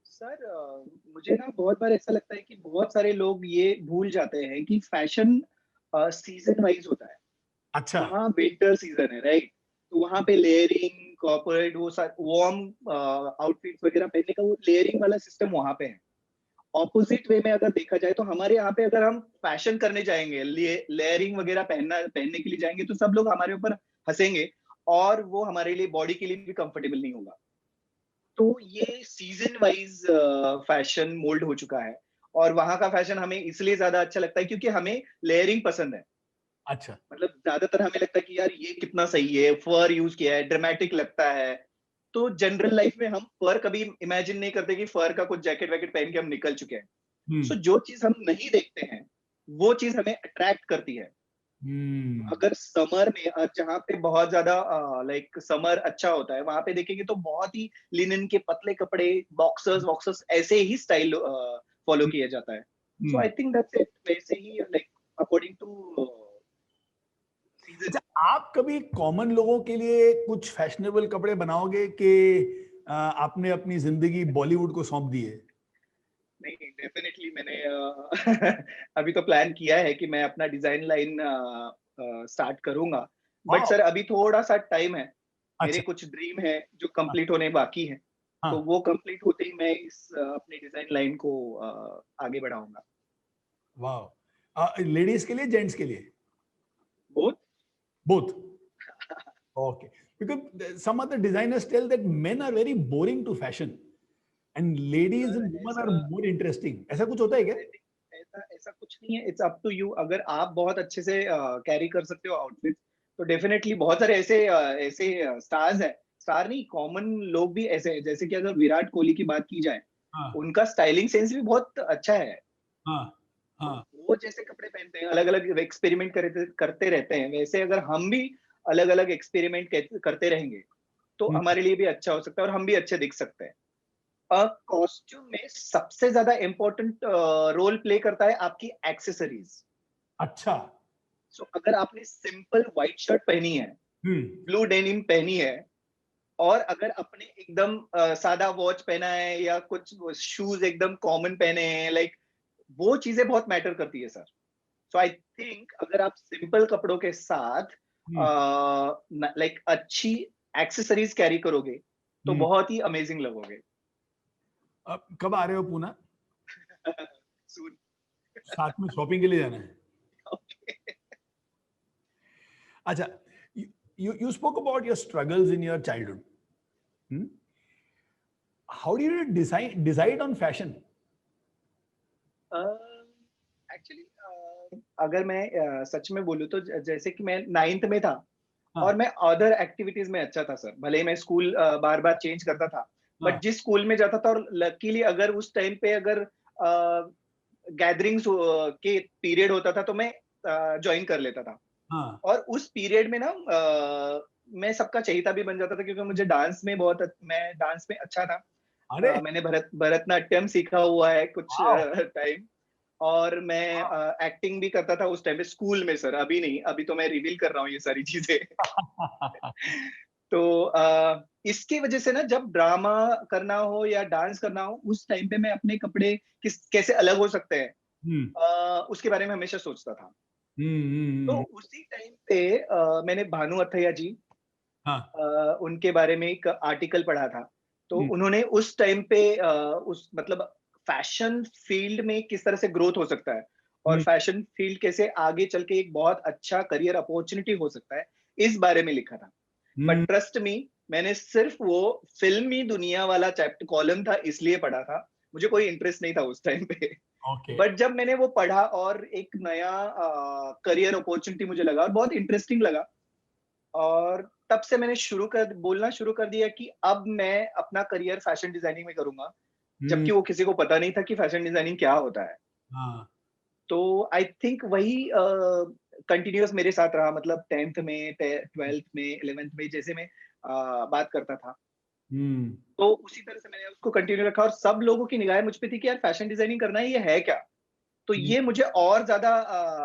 [SPEAKER 2] सर मुझे ना बहुत बार ऐसा लगता है कि बहुत सारे लोग ये भूल जाते हैं कि फैशन सीजन वाइज होता है।
[SPEAKER 3] अच्छा।
[SPEAKER 2] वहाँ विंटर सीजन है, राइट? तो वहाँ पे लेयरिंग, कॉर्पोरेट, वो वार्म आउटफिट्स वगैरह पहनने का वो लेयरिंग वाला सिस्टम वहाँ पे है। ऑपोजिट वे में अगर देखा जाए तो हमारे यहाँ पे अगर हम फैशन करने जाएंगे, लेयरिंग वगैरह पहनने के लिए जाएंगे तो सब लोग हमारे ऊपर हंसेंगे
[SPEAKER 4] और वो हमारे लिए बॉडी के लिए भी कंफर्टेबल नहीं होगा। तो ये सीजन वाइज फैशन मोल्ड हो चुका है, और वहां का फैशन हमें इसलिए ज्यादा अच्छा लगता है क्योंकि हमें लेयरिंग पसंद है।
[SPEAKER 3] अच्छा,
[SPEAKER 4] मतलब ज्यादातर हमें लगता है कि यार ये कितना सही है, फर यूज किया है, ड्रामेटिक लगता है। तो जनरल लाइफ में हम फर कभी इमेजिन नहीं करते कि फर का कुछ जैकेट वैकेट पहन के हम निकल चुके हैं। सो जो चीज हम नहीं देखते हैं वो चीज हमें अट्रैक्ट करती है। अगर समर में जहाँ पे बहुत ज्यादा लाइक समर अच्छा होता है, वहां पे देखेंगे तो बहुत ही लिनन के पतले कपड़े, बॉक्सर्स वॉक्सर्स ऐसे ही स्टाइल फॉलो किया जाता है। सो आई थिंक दैट्स इट। वैसे ही लाइक अकॉर्डिंग टू सीजन।
[SPEAKER 3] अच्छा, आप कभी कॉमन लोगों के लिए कुछ फैशनेबल कपड़े बनाओगे कि आपने अपनी जिंदगी बॉलीवुड को सौंप दी है?
[SPEAKER 4] नहीं, डेफिनेटली मैंने अभी तो प्लान किया है कि मैं अपना डिजाइन लाइन स्टार्ट करूंगा, बट
[SPEAKER 3] वाह,
[SPEAKER 4] सर अभी थोड़ा सा टाइम है। मेरे
[SPEAKER 3] अच्छा,
[SPEAKER 4] कुछ ड्रीम है जो कंप्लीट होने बाकी है,
[SPEAKER 3] हाँ,
[SPEAKER 4] तो वो कंप्लीट होते ही मैं इस अपनी डिजाइन लाइन को आगे बढ़ाऊंगा।
[SPEAKER 3] वाह। लेडीज के लिए, जेंट्स के लिए?
[SPEAKER 4] बहुत
[SPEAKER 3] both? Okay, because some other designers tell that men are very boring to fashion and ladies and women are
[SPEAKER 4] ऐसा
[SPEAKER 3] more interesting. ऐसा कुछ होता है क्या?
[SPEAKER 4] ऐसा ऐसा कुछ नहीं है। It's up to you. अगर आप बहुत अच्छे से कैरी कर सकते हो आउटफिट, तो डेफिनेटली बहुत सारे ऐसे ऐसे स्टार्स हैं, स्टार नहीं, कॉमन लोग भी ऐसे हैं। जैसे कि अगर विराट कोहली की बात की जाए,
[SPEAKER 3] हाँ,
[SPEAKER 4] उनका स्टाइलिंग सेंस भी बहुत अच्छा है।
[SPEAKER 3] हाँ,
[SPEAKER 4] तो
[SPEAKER 3] हाँ,
[SPEAKER 4] वो जैसे कपड़े पहनते हैं, अलग अलग एक्सपेरिमेंट करते करते रहते हैं, वैसे अगर हम भी अलग अलग एक्सपेरिमेंट करते रहेंगे तो
[SPEAKER 3] हम्म,
[SPEAKER 4] हमारे लिए भी अच्छा हो सकता है और हम भी अच्छे दिख सकते हैं। कॉस्ट्यूम में सबसे ज्यादा इंपॉर्टेंट रोल प्ले करता है आपकी एक्सेसरीज।
[SPEAKER 3] अच्छा,
[SPEAKER 4] सो अगर आपने सिंपल व्हाइट शर्ट पहनी है,
[SPEAKER 3] हम्म,
[SPEAKER 4] ब्लू डेनिम पहनी है, और अगर आपने एकदम सादा वॉच पहना है या कुछ शूज एकदम कॉमन पहने हैं, लाइक वो चीजें बहुत मैटर करती है सर। सो आई थिंक अगर आप सिंपल कपड़ों के साथ
[SPEAKER 3] हम्म,
[SPEAKER 4] लाइक अच्छी एक्सेसरीज कैरी करोगे तो
[SPEAKER 3] हम्म।
[SPEAKER 4] बहुत ही अमेजिंग लगोगे।
[SPEAKER 3] अब कब आ रहे हो पूना?
[SPEAKER 4] Soon.
[SPEAKER 3] साथ में शॉपिंग के लिए जाना है? अच्छा, you spoke about your struggles in your childhood. Hmm? How do you decide on fashion?
[SPEAKER 4] Actually अगर मैं सच में बोलूँ तो जैसे कि मैं 9th में था
[SPEAKER 3] हाँ,
[SPEAKER 4] और मैं अदर एक्टिविटीज में अच्छा था सर। भले ही मैं स्कूल बार बार चेंज करता था,
[SPEAKER 3] हाँ,
[SPEAKER 4] बट जिस स्कूल में जाता था, और लकीली अगर उस टाइम पे अगर गैदरिंग्स के पीरियड होता था तो मैं ज्वाइन कर लेता था।
[SPEAKER 3] हाँ।
[SPEAKER 4] और उस पीरियड में ना मैं सबका चहेता भी बन जाता था क्योंकि मुझे डांस में बहुत मैं डांस में अच्छा था।
[SPEAKER 3] अरे,
[SPEAKER 4] मैंने भरतनाट्यम सीखा हुआ है कुछ
[SPEAKER 3] वाओ,
[SPEAKER 4] टाइम, और मैं
[SPEAKER 3] वाओ।
[SPEAKER 4] एक्टिंग भी करता था उस टाइम पे स्कूल में सर। अभी नहीं, अभी तो मैं रिवील कर रहा हूँ ये सारी चीजें। तो इसकी वजह से ना जब ड्रामा करना हो या डांस करना हो, उस टाइम पे मैं अपने कपड़े कैसे अलग हो सकते हैं,
[SPEAKER 3] हम्म,
[SPEAKER 4] उसके बारे में हमेशा सोचता था।
[SPEAKER 3] हम्म,
[SPEAKER 4] तो उसी टाइम पे मैंने भानु अथैया जी,
[SPEAKER 3] हाँ,
[SPEAKER 4] उनके बारे में एक आर्टिकल पढ़ा था। तो
[SPEAKER 3] हम्म,
[SPEAKER 4] उन्होंने उस टाइम पे उस मतलब फैशन फील्ड में किस तरह से ग्रोथ हो सकता है और
[SPEAKER 3] हम्म,
[SPEAKER 4] फैशन फील्ड कैसे आगे चल के एक बहुत अच्छा करियर अपॉर्चुनिटी हो सकता है, इस बारे में लिखा था। बट
[SPEAKER 3] हम्म,
[SPEAKER 4] ट्रस्ट मी, मैंने सिर्फ वो फिल्मी दुनिया वाला चैप्टर कॉलम था इसलिए पढ़ा था। मुझे कोई इंटरेस्ट नहीं था उस टाइम पे।
[SPEAKER 3] ओके,
[SPEAKER 4] बट जब मैंने वो पढ़ा और एक नया करियर अपॉर्चुनिटी मुझे लगा और बहुत इंटरेस्टिंग लगा, और तब से मैंने बोलना शुरू कर दिया कि अब मैं अपना करियर फैशन डिजाइनिंग में करूंगा,
[SPEAKER 3] हम्म,
[SPEAKER 4] जबकि वो किसी को पता नहीं था कि फैशन डिजाइनिंग क्या होता है।
[SPEAKER 3] हाँ,
[SPEAKER 4] तो आई थिंक वही कंटिन्यूअस मेरे साथ रहा। मतलब 10th में, 12th में, 11th में जैसे मैं बात करता था,
[SPEAKER 3] हम्म,
[SPEAKER 4] तो उसी तरह से मैंने उसको कंटिन्यू रखा, और सब लोगों की निगाहें मुझ पे थी कि यार फैशन डिजाइनिंग करना है, ये है क्या। तो
[SPEAKER 3] हम्म,
[SPEAKER 4] ये मुझे और ज्यादा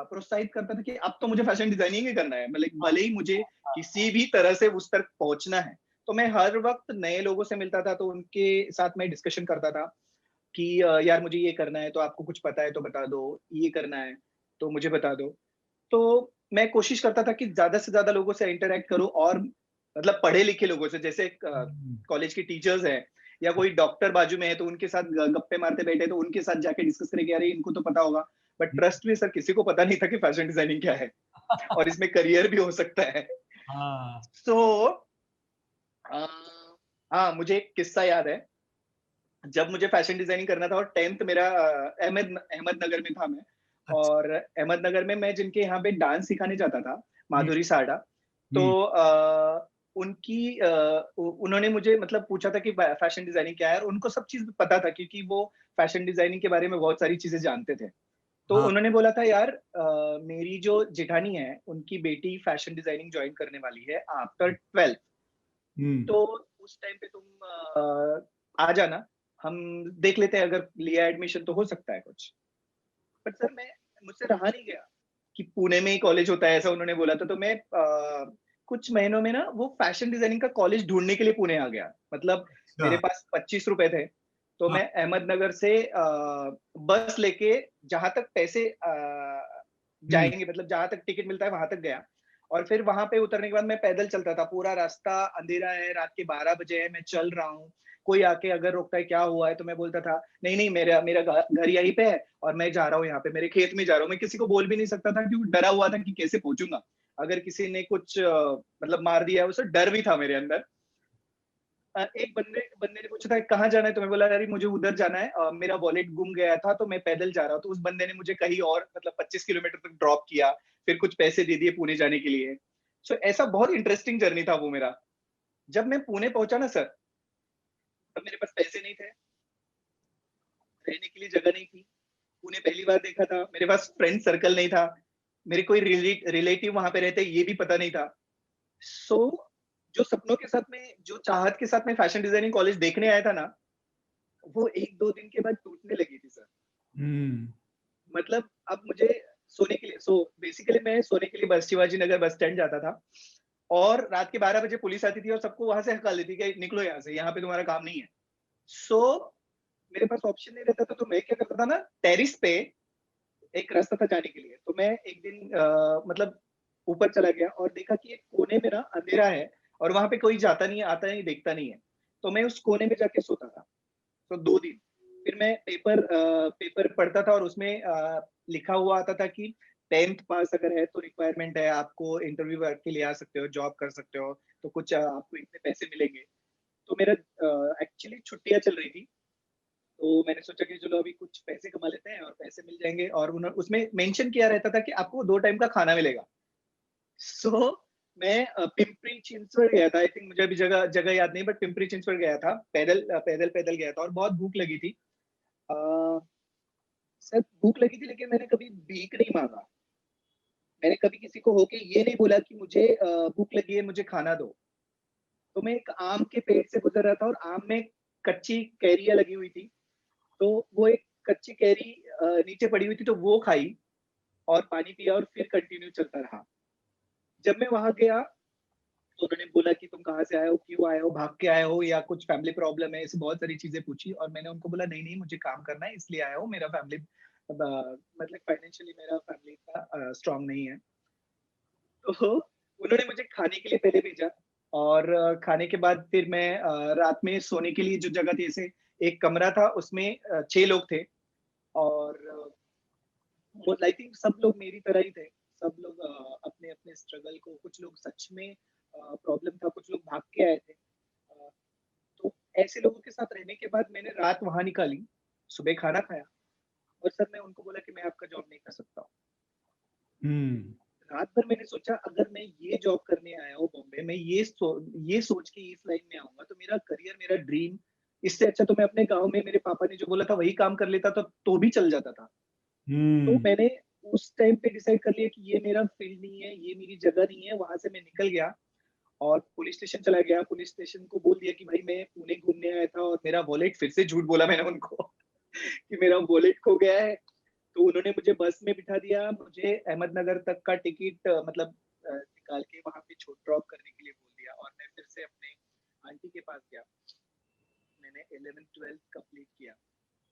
[SPEAKER 4] प्रोत्साहित करता था कि अब तो मुझे फैशन डिजाइनिंग ही करना है, मतलब भले ही मुझे किसी भी तरह से उस तक पहुंचना है। तो मैं हर वक्त नए लोगों से मिलता था, तो उनके साथ मैं डिस्कशन करता था कि यार मुझे ये करना है, तो आपको कुछ पता है तो बता दो, ये करना है तो मुझे बता दो। तो मैं कोशिश करता था कि ज्यादा से ज्यादा लोगों से इंटरेक्ट करूं, और मतलब पढ़े लिखे लोगों से, जैसे
[SPEAKER 3] हम्म,
[SPEAKER 4] कॉलेज के टीचर्स हैं या कोई डॉक्टर बाजू में है तो उनके साथ गप्पे मारते बैठे, तो उनके साथ जाके डिस्कस करें कि अरे इनको तो पता होगा। बट ट्रस्ट में सर, किसी को पता नहीं था कि फैशन डिजाइनिंग क्या है और इसमें करियर भी हो सकता है।
[SPEAKER 3] हाँ
[SPEAKER 4] तो हाँ, मुझे एक किस्सा याद है। जब मुझे फैशन डिजाइनिंग करना था और 10th मेरा अहमदनगर में था मैं,
[SPEAKER 3] अच्छा।
[SPEAKER 4] और अहमदनगर में मैं जिनके यहाँ पे डांस सिखाने जाता था,
[SPEAKER 3] हम्म,
[SPEAKER 4] माधुरी साड़ा, तो
[SPEAKER 3] हम्म,
[SPEAKER 4] उन्होंने मुझे मतलब पूछा था कि फैशन डिजाइनिंग क्या है, और उनको सब चीज पता था क्योंकि वो फैशन डिजाइनिंग के बारे में बहुत सारी चीजें जानते थे। तो
[SPEAKER 3] हाँ,
[SPEAKER 4] उन्होंने बोला था, यार मेरी जो जेठानी है उनकी बेटी फैशन डिजाइनिंग ज्वाइन करने वाली है आफ्टर 12th,
[SPEAKER 3] हम्म,
[SPEAKER 4] तो उस टाइम पे तुम आ जाना, हम देख लेते हैं, अगर लिया एडमिशन तो हो सकता है कुछ। बट सर मैं मुझसे रहा नहीं गया कि पुणे में ही कॉलेज होता है, ऐसा उन्होंने बोला था। तो मैं कुछ महीनों में ना वो फैशन डिजाइनिंग का कॉलेज ढूंढने के लिए पुणे आ गया। मतलब मेरे
[SPEAKER 3] अच्छा,
[SPEAKER 4] पास 25 रुपए थे, तो
[SPEAKER 3] हाँ,
[SPEAKER 4] मैं अहमदनगर से बस लेके जहां तक पैसे
[SPEAKER 3] हम्म,
[SPEAKER 4] जाएंगे, मतलब जहां तक टिकट मिलता है वहां तक गया। और फिर वहां पे उतरने के बाद मैं पैदल चलता था, पूरा रास्ता अंधेरा है, रात के 12 बजे है, मैं चल रहा हूँ। कोई आके अगर रोकता है क्या हुआ है, तो मैं बोलता था नहीं नहीं, मेरा मेरा घर यहीं पे है और मैं जा रहा हूँ यहाँ पे, मेरे खेत में जा रहा हूँ। मैं किसी को बोल भी नहीं सकता था क्योंकि डरा हुआ था कि कैसे पहुंचूंगा, अगर किसी ने कुछ मतलब मार दिया, उसे डर भी था मेरे अंदर। एक बंदे बंदे ने पूछा था कहाँ जाना है, तो मैं बोला यार मुझे उधर जाना है, मेरा वॉलेट गुम गया था तो मैं पैदल जा रहा हूँ। तो उस बंदे ने मुझे कहीं और मतलब 25 किलोमीटर तक ड्रॉप किया, फिर कुछ पैसे दे दिए पुणे जाने के लिए। सो ऐसा बहुत इंटरेस्टिंग जर्नी था वो मेरा। जब मैं पुणे पहुंचा ना सर, तब मेरे पास पैसे नहीं थे, रहने के लिए जगह नहीं थी, पुणे पहली बार देखा था, मेरे पास फ्रेंड सर्कल नहीं था, मेरे कोई रिलेटिव वहां पे रहते ये भी पता नहीं था। सो जो सपनों के साथ में, जो चाहत के साथ में फैशन डिजाइनिंग कॉलेज देखने आया था ना, वो एक दो दिन के बाद टूटने लगी थी सर।
[SPEAKER 3] हम्म,
[SPEAKER 4] मतलब अब मुझे सोने के लिए, बेसिकली मैं सोने के लिए बस शिवाजी नगर बस स्टैंड जाता था, और रात के 12 बजे पुलिस आती थी और सबको वहां से हकाल देती कि निकलो यहाँ से, यहाँ पे तुम्हारा काम नहीं है। सो मेरे पास ऑप्शन नहीं रहता था, तो मैं क्या करता था ना, टेरिस पे एक रास्ता था जाने के लिए। तो मैं एक दिन मतलब ऊपर चला गया और देखा कि एक कोने में ना अंधेरा है, और वहां पे कोई जाता नहीं है, आता नहीं, देखता नहीं है। तो मैं उस कोने में जाके सोता था। तो 2 दिन फिर मैं पेपर पढ़ता था, और उसमें लिखा हुआ आता था कि 10th पास अगर है तो रिक्वायरमेंट है, आपको इंटरव्यू के लिए आ सकते हो, जॉब कर सकते हो, तो कुछ आपको इतने पैसे मिलेंगे। तो मेरा एक्चुअली छुट्टियां चल रही थी, तो मैंने सोचा कि चलो अभी कुछ पैसे कमा लेते हैं और पैसे मिल जाएंगे। और उसमें मेंशन किया रहता था कि आपको 2 टाइम का खाना मिलेगा। सो मैं पिंपरी चिंचवड़ गया था, आई थिंक, मुझे अभी जगह जगह याद नहीं, बट पिंपरी चिंचवड़ गया था, पैदल पैदल गया था, और बहुत भूख लगी थी। अ, सर भूख लगी थी, लेकिन मैंने कभी भीख नहीं मांगा। मैंने कभी किसी को होके ये नहीं बोला कि मुझे भूख लगी है, मुझे खाना दो। तो मैं एक आम के पेड़ से गुजर रहा था, और आम में कच्ची कैरियां लगी हुई थी। तो वो एक कच्ची कैरी नीचे पड़ी हुई थी, तो वो खाई और पानी पिया, और फिर कंटिन्यू चलता रहा। जब मैं वहां गया तो उन्होंने बोला कि तुम कहाँ से आए हो, क्यों आए हो, भाग के आए हो, या कुछ फैमिली प्रॉब्लम है, ऐसी बहुत सारी चीजें पूछी। और मैंने उनको बोला नहीं नहीं, मुझे काम करना है इसलिए आया हूँ, मेरा फैमिली मतलब फाइनेंशियली मेरा फैमिली इतना स्ट्रांग नहीं है। तो उन्होंने मुझे खाने के लिए पहले भेजा, और खाने के बाद फिर मैं रात में सोने के लिए जो जगह थी, जैसे एक कमरा था, उसमें 6 लोग थे। और आई थिंक सब लोग मेरी तरह ही थे। सब लोग अपने अपने स्ट्रगल को, कुछ लोग सच में प्रॉब्लम था, कुछ लोग भाग के आए थे। तो ऐसे लोगों के साथ रहने के बाद मैंने रात वहां निकाली, सुबह खाना खाया, और सर मैं उनको बोला कि मैं आपका जॉब नहीं कर सकता।
[SPEAKER 3] हम्म,
[SPEAKER 4] रात भर मैंने सोचा, अगर मैं ये जॉब करने आया हूँ बॉम्बे में, ये सोच के इस लाइन में आऊंगा, तो मेरा करियर, मेरा ड्रीम, इससे अच्छा तो मैं अपने गांव में मेरे पापा ने जो बोला था वही काम कर लेता, तो भी चल जाता था। तो
[SPEAKER 3] हम्म,
[SPEAKER 4] मैंने उस टाइम पे डिसाइड कर लिया कि ये मेरा फील्ड नहीं है, ये मेरी जगह नहीं है। वहां से मैं निकल गया और पुलिस स्टेशन चला गया। पुलिस स्टेशन को बोल दिया कि भाई मैं पुणे घूमने आया था और मेरा वॉलेट, फिर से झूठ बोला मैंने उनको कि मेरा वॉलेट खो गया है। तो उन्होंने मुझे बस में बिठा दिया, मुझे अहमदनगर तक का टिकट मतलब निकाल के वहां पे छोड़ ड्रॉप करने के लिए बोल दिया। और मैं फिर से अपने आंटी के पास गया, मैंने 11th 12th कंप्लीट किया।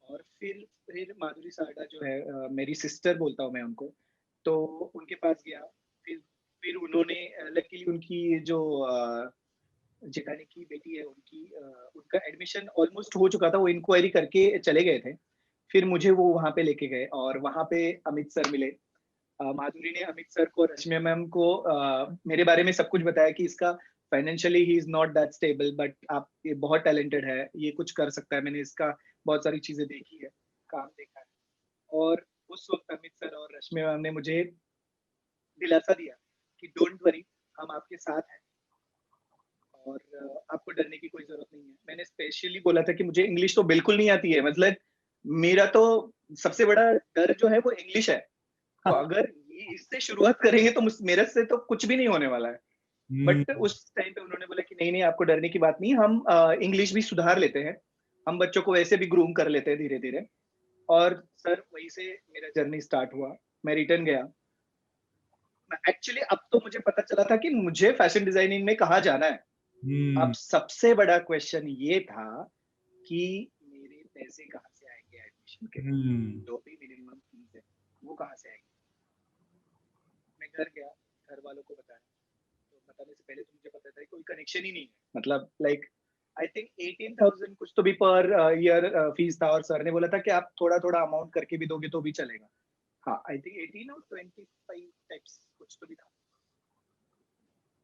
[SPEAKER 4] और फिर माधुरी साड़ा जो है, मेरी सिस्टर बोलता हूँ मैं उनको, तो उनके पास गया। फिर फिर उन्होंने लकीली उनकी जो जेठानी की बेटी है, उनका एडमिशन ऑलमोस्ट हो चुका था, वो इंक्वायरी करके चले गए थे। फिर मुझे वो वहां पे लेके गए, और वहां पे अमित सर मिले। माधुरी ने अमित सर को, रश्मि मैम को मेरे बारे में सब कुछ बताया कि इसका financially he is not that stable, but आप ये बहुत टैलेंटेड है, ये कुछ कर सकता है। मैंने इसका बहुत सारी चीजें देखी है, काम देखा है। और उस वक्त अमित सर और रश्मि मैम ने मुझे दिलासा दिया कि डोंट वरी, हम आपके साथ हैं और आपको डरने की कोई जरूरत नहीं है। मैंने स्पेशली बोला था कि मुझे इंग्लिश तो बिल्कुल नहीं आती है, मतलब मेरा तो सबसे बड़ा डर जो है वो इंग्लिश है। तो अगर ये इससे शुरुआत करेंगे तो मेरे से तो कुछ भी नहीं होने वाला है। बट उस टाइम पे उन्होंने बोला कि नहीं नहीं, आपको डरने की बात नहीं, हम इंग्लिश भी सुधार लेते हैं, हम बच्चों को वैसे भी ग्रूम कर लेते हैं धीरे धीरे। और सर वहीं से मेरा जर्नी स्टार्ट हुआ। मैं रिटर्न गया। एक्चुअली अब तो मुझे पता चला था कि मुझे फैशन डिजाइनिंग में कहाँ जाना है। अब सबसे बड़ा क्वेश्चन ये था कि मेरे पैसे कहाँ से आएंगे एडमिशन के, जो भी मिनिमम फीस है वो कहाँ से आएगी। मैं घर गया, घर वालों को बताया, तो बताने से पहले तो मुझे पता था कोई कनेक्शन ही नहीं है, मतलब लाइक आई थिंक 18,000 कुछ तो भी पर ईयर फीस था। और सर ने बोला था कि आप थोड़ा थोड़ा अमाउंट करके भी दोगे तो भी चलेगा। हाँ, आई थिंक 18 और 25 टाइप्स कुछ तो भी था।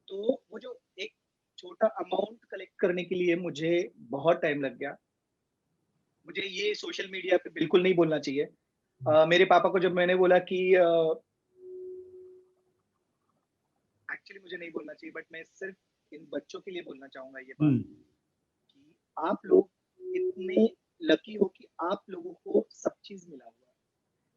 [SPEAKER 4] तो वो जो एक छोटा अमाउंट कलेक्ट करने के लिए मुझे बहुत टाइम लग गया। मुझे ये सोशल मीडिया पे बिल्कुल नहीं बोलना चाहिए। मेरे पापा को जब मैंने बोला कि एक्चुअली मुझे नहीं बोलना चाहिए, बट मैं सिर्फ इन बच्चों के लिए बोलना चाहूंगा ये बात कि आप लोग इतने लकी हो कि आप लोगों को सब चीज मिला हुआ है।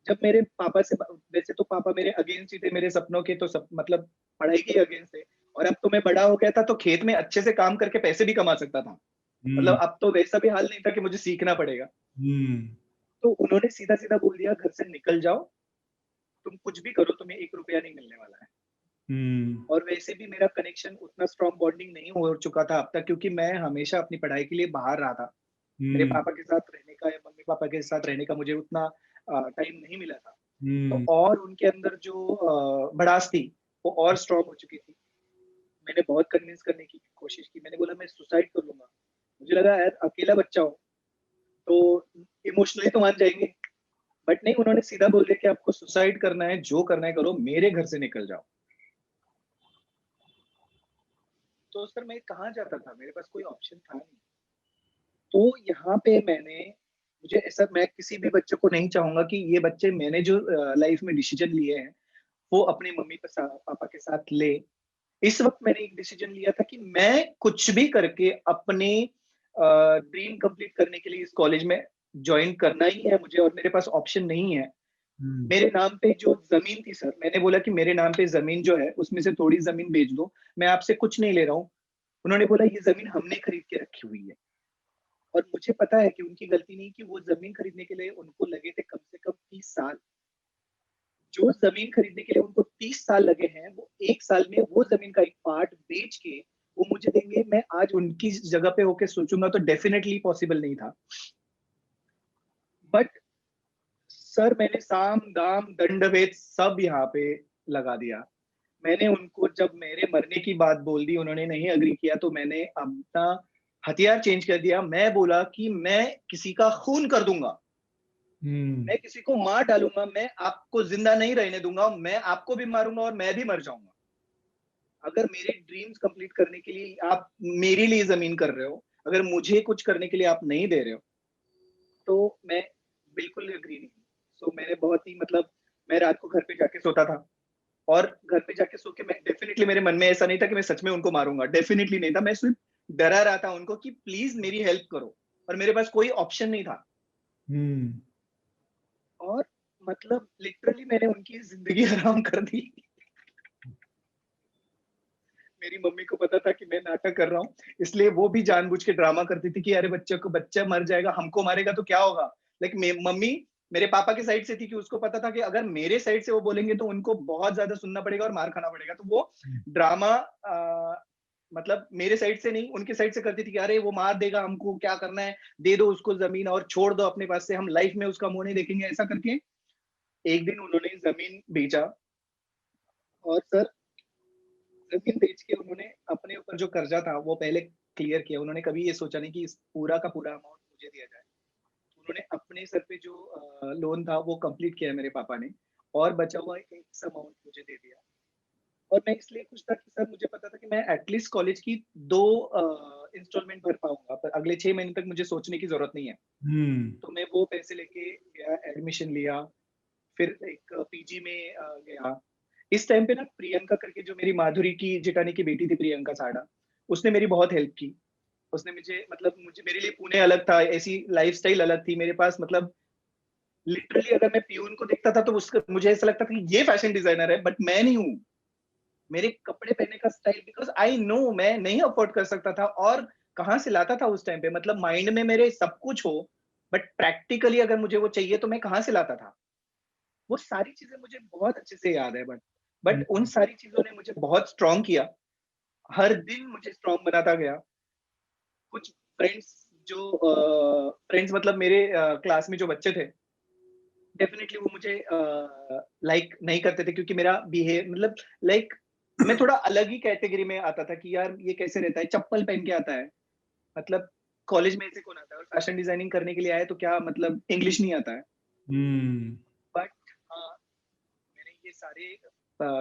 [SPEAKER 4] जब मेरे पापा से, वैसे तो पापा मेरे अगेंस्ट ही थे, मेरे सपनों के तो सब मतलब पढ़ाई के अगेंस्ट थे। और अब तो मैं बड़ा हो गया था तो खेत में अच्छे से काम करके पैसे भी कमा सकता था। मतलब अब तो वैसा भी हाल नहीं था कि मुझे सीखना पड़ेगा। तो उन्होंने सीधा सीधा बोल दिया, घर से निकल जाओ, तुम कुछ भी करो, तुम्हें 1 रुपया नहीं मिलने वाला है। और वैसे भी मेरा कनेक्शन उतना स्ट्रॉन्ग बॉन्डिंग नहीं हो चुका था अब तक, क्योंकि मैं हमेशा अपनी पढ़ाई के लिए बाहर रहा था। मेरे पापा के साथ रहने का या मम्मी पापा के साथ रहने का मुझे उतना टाइम नहीं मिला था। तो और उनके अंदर जो भड़ास थी वो और स्ट्रॉन्ग हो चुकी थी। मैंने बहुत कन्विंस करने की कोशिश की। मैंने बोला मैं सुसाइड कर लूंगा। मुझे लगा यार अकेला बच्चा हो तो इमोशनली तो मान जाएंगे, बट नहीं, उन्होंने सीधा बोल दिया कि आपको सुसाइड करना है, जो करना है करो, मेरे घर से निकल जाओ। तो सर मैं कहाँ जाता था, मेरे पास कोई ऑप्शन था नहीं। तो यहाँ पे मुझे ऐसा, मैं किसी भी बच्चे को नहीं चाहूंगा कि ये बच्चे मैंने जो लाइफ में डिसीजन लिए हैं वो अपने मम्मी पापा के साथ ले। इस वक्त मैंने एक डिसीजन लिया था कि मैं कुछ भी करके अपने ड्रीम कंप्लीट करने के लिए इस कॉलेज में ज्वाइन करना ही है मुझे, और मेरे पास ऑप्शन नहीं है। मेरे नाम पे जो जमीन थी सर, मैंने बोला कि मेरे नाम पे जमीन जो है उसमें से थोड़ी जमीन बेच दो, मैं आपसे कुछ नहीं ले रहा हूँ। उन्होंने बोला ये जमीन हमने खरीद के रखी हुई है। और मुझे पता है कि उनकी गलती नहीं, कि वो जमीन खरीदने के लिए उनको लगे थे कम से कम 30 साल। जो जमीन खरीदने के लिए उनको 30 साल लगे हैं, वो 1 साल में वो जमीन का एक पार्ट बेच के वो मुझे देंगे। मैं आज उनकी जगह पे होके सोचूंगा तो डेफिनेटली पॉसिबल नहीं था। बट सर मैंने साम दाम दंड भेद सब यहाँ पे लगा दिया। मैंने उनको जब मेरे मरने की बात बोल दी, उन्होंने नहीं अग्री किया, तो मैंने अपना हथियार चेंज कर दिया। मैं बोला कि मैं किसी का खून कर दूंगा, मैं किसी को मार डालूंगा, मैं आपको जिंदा नहीं रहने दूंगा, मैं आपको भी मारूंगा और मैं भी मर जाऊंगा। अगर मेरे ड्रीम्स कंप्लीट करने के लिए आप मेरे लिए जमीन कर रहे हो, अगर मुझे कुछ करने के लिए आप नहीं दे रहे हो, तो मैं बिल्कुल अग्री नहीं। सो मैंने बहुत ही, मतलब मैं रात को घर पे जाके सोता था, और घर पे जाके सो के मैं डेफिनेटली, मेरे मन में ऐसा नहीं था कि मैं सच में उनको मारूंगा, डेफिनेटली नहीं था। मैं सिर्फ डरा रहा था उनको कि प्लीज मेरी हेल्प करो, और मेरे पास कोई ऑप्शन नहीं था। और मतलब लिटरली मैंने उनकी जिंदगी हराम कर दी। मेरी मम्मी को पता था कि मैं नाटक कर रहा हूँ, इसलिए वो भी जानबूझ के ड्रामा करती थी कि अरे बच्चा मर जाएगा, हमको मारेगा तो क्या होगा। लाइक मम्मी मेरे पापा की साइड से थी कि उसको पता था कि अगर मेरे साइड से वो बोलेंगे तो उनको बहुत ज्यादा सुनना पड़ेगा और मार खाना पड़ेगा। तो वो ड्रामा मतलब मेरे साइड से नहीं, उनके साइड से करती थी कि अरे वो मार देगा हमको, क्या करना है, दे दो उसको जमीन और छोड़ दो अपने पास से, हम लाइफ में उसका मुंह नहीं देखेंगे। ऐसा करके एक दिन उन्होंने जमीन बेचा। और सर जमीन बेच के उन्होंने अपने ऊपर जो कर्जा था वो पहले क्लियर किया। उन्होंने कभी ये सोचा नहीं कि इस पूरा का पूरा अमाउंट मुझे दिया जाए। उन्होंने अपने सर पे जो लोन था वो कंप्लीट किया मेरे पापा ने। और बचा हुआ एक अमाउंट मुझे दे दिया। और मैं इसलिए खुश था कि सर मुझे पता था कि मैं एटलीस्ट कॉलेज की 2 इंस्टॉलमेंट भर पाऊंगा, पर अगले 6 महीने तक मुझे सोचने की जरूरत नहीं है। तो मैं वो पैसे लेके गया, एडमिशन लिया, फिर एक पीजी में गया। इस टाइम पे ना प्रियंका करके, जो मेरी माधुरी की जेठानी की बेटी थी, प्रियंका साड़ा, उसने मेरी बहुत हेल्प की। उसने मुझे मतलब मुझे मेरे लिए पुणे अलग था, ऐसी लाइफस्टाइल अलग थी मेरे पास। मतलब लिटरली अगर मैं पियून को देखता था तो उसका मुझे ऐसा लगता था कि ये फैशन डिजाइनर है, बट मैं नहीं हूँ। मेरे कपड़े पहनने का स्टाइल, बिकॉज आई नो मैं नहीं अफोर्ड कर सकता था, और कहाँ से लाता था उस टाइम पे। मतलब माइंड में मेरे सब कुछ हो, बट प्रैक्टिकली अगर मुझे वो चाहिए तो मैं कहाँ से लाता था। वो सारी चीजें मुझे बहुत अच्छे से याद है, बट उन सारी चीजों ने मुझे बहुत स्ट्रांग किया। हर दिन मुझे स्ट्रांग बनाता गया। कुछ फ्रेंड्स मतलब मेरे क्लास में जो बच्चे थे, डेफिनेटली वो मुझे लाइक नहीं करते थे, क्योंकि मेरा बिहेव मतलब लाइक मैं थोड़ा अलग ही कैटेगरी में आता था कि यार ये कैसे रहता है, चप्पल पहन के आता है। मतलब कॉलेज में ऐसे कौन आता है, और फैशन डिजाइनिंग करने के लिए आया तो क्या मतलब इंग्लिश नहीं आता है। बट हाँ, मैंने ये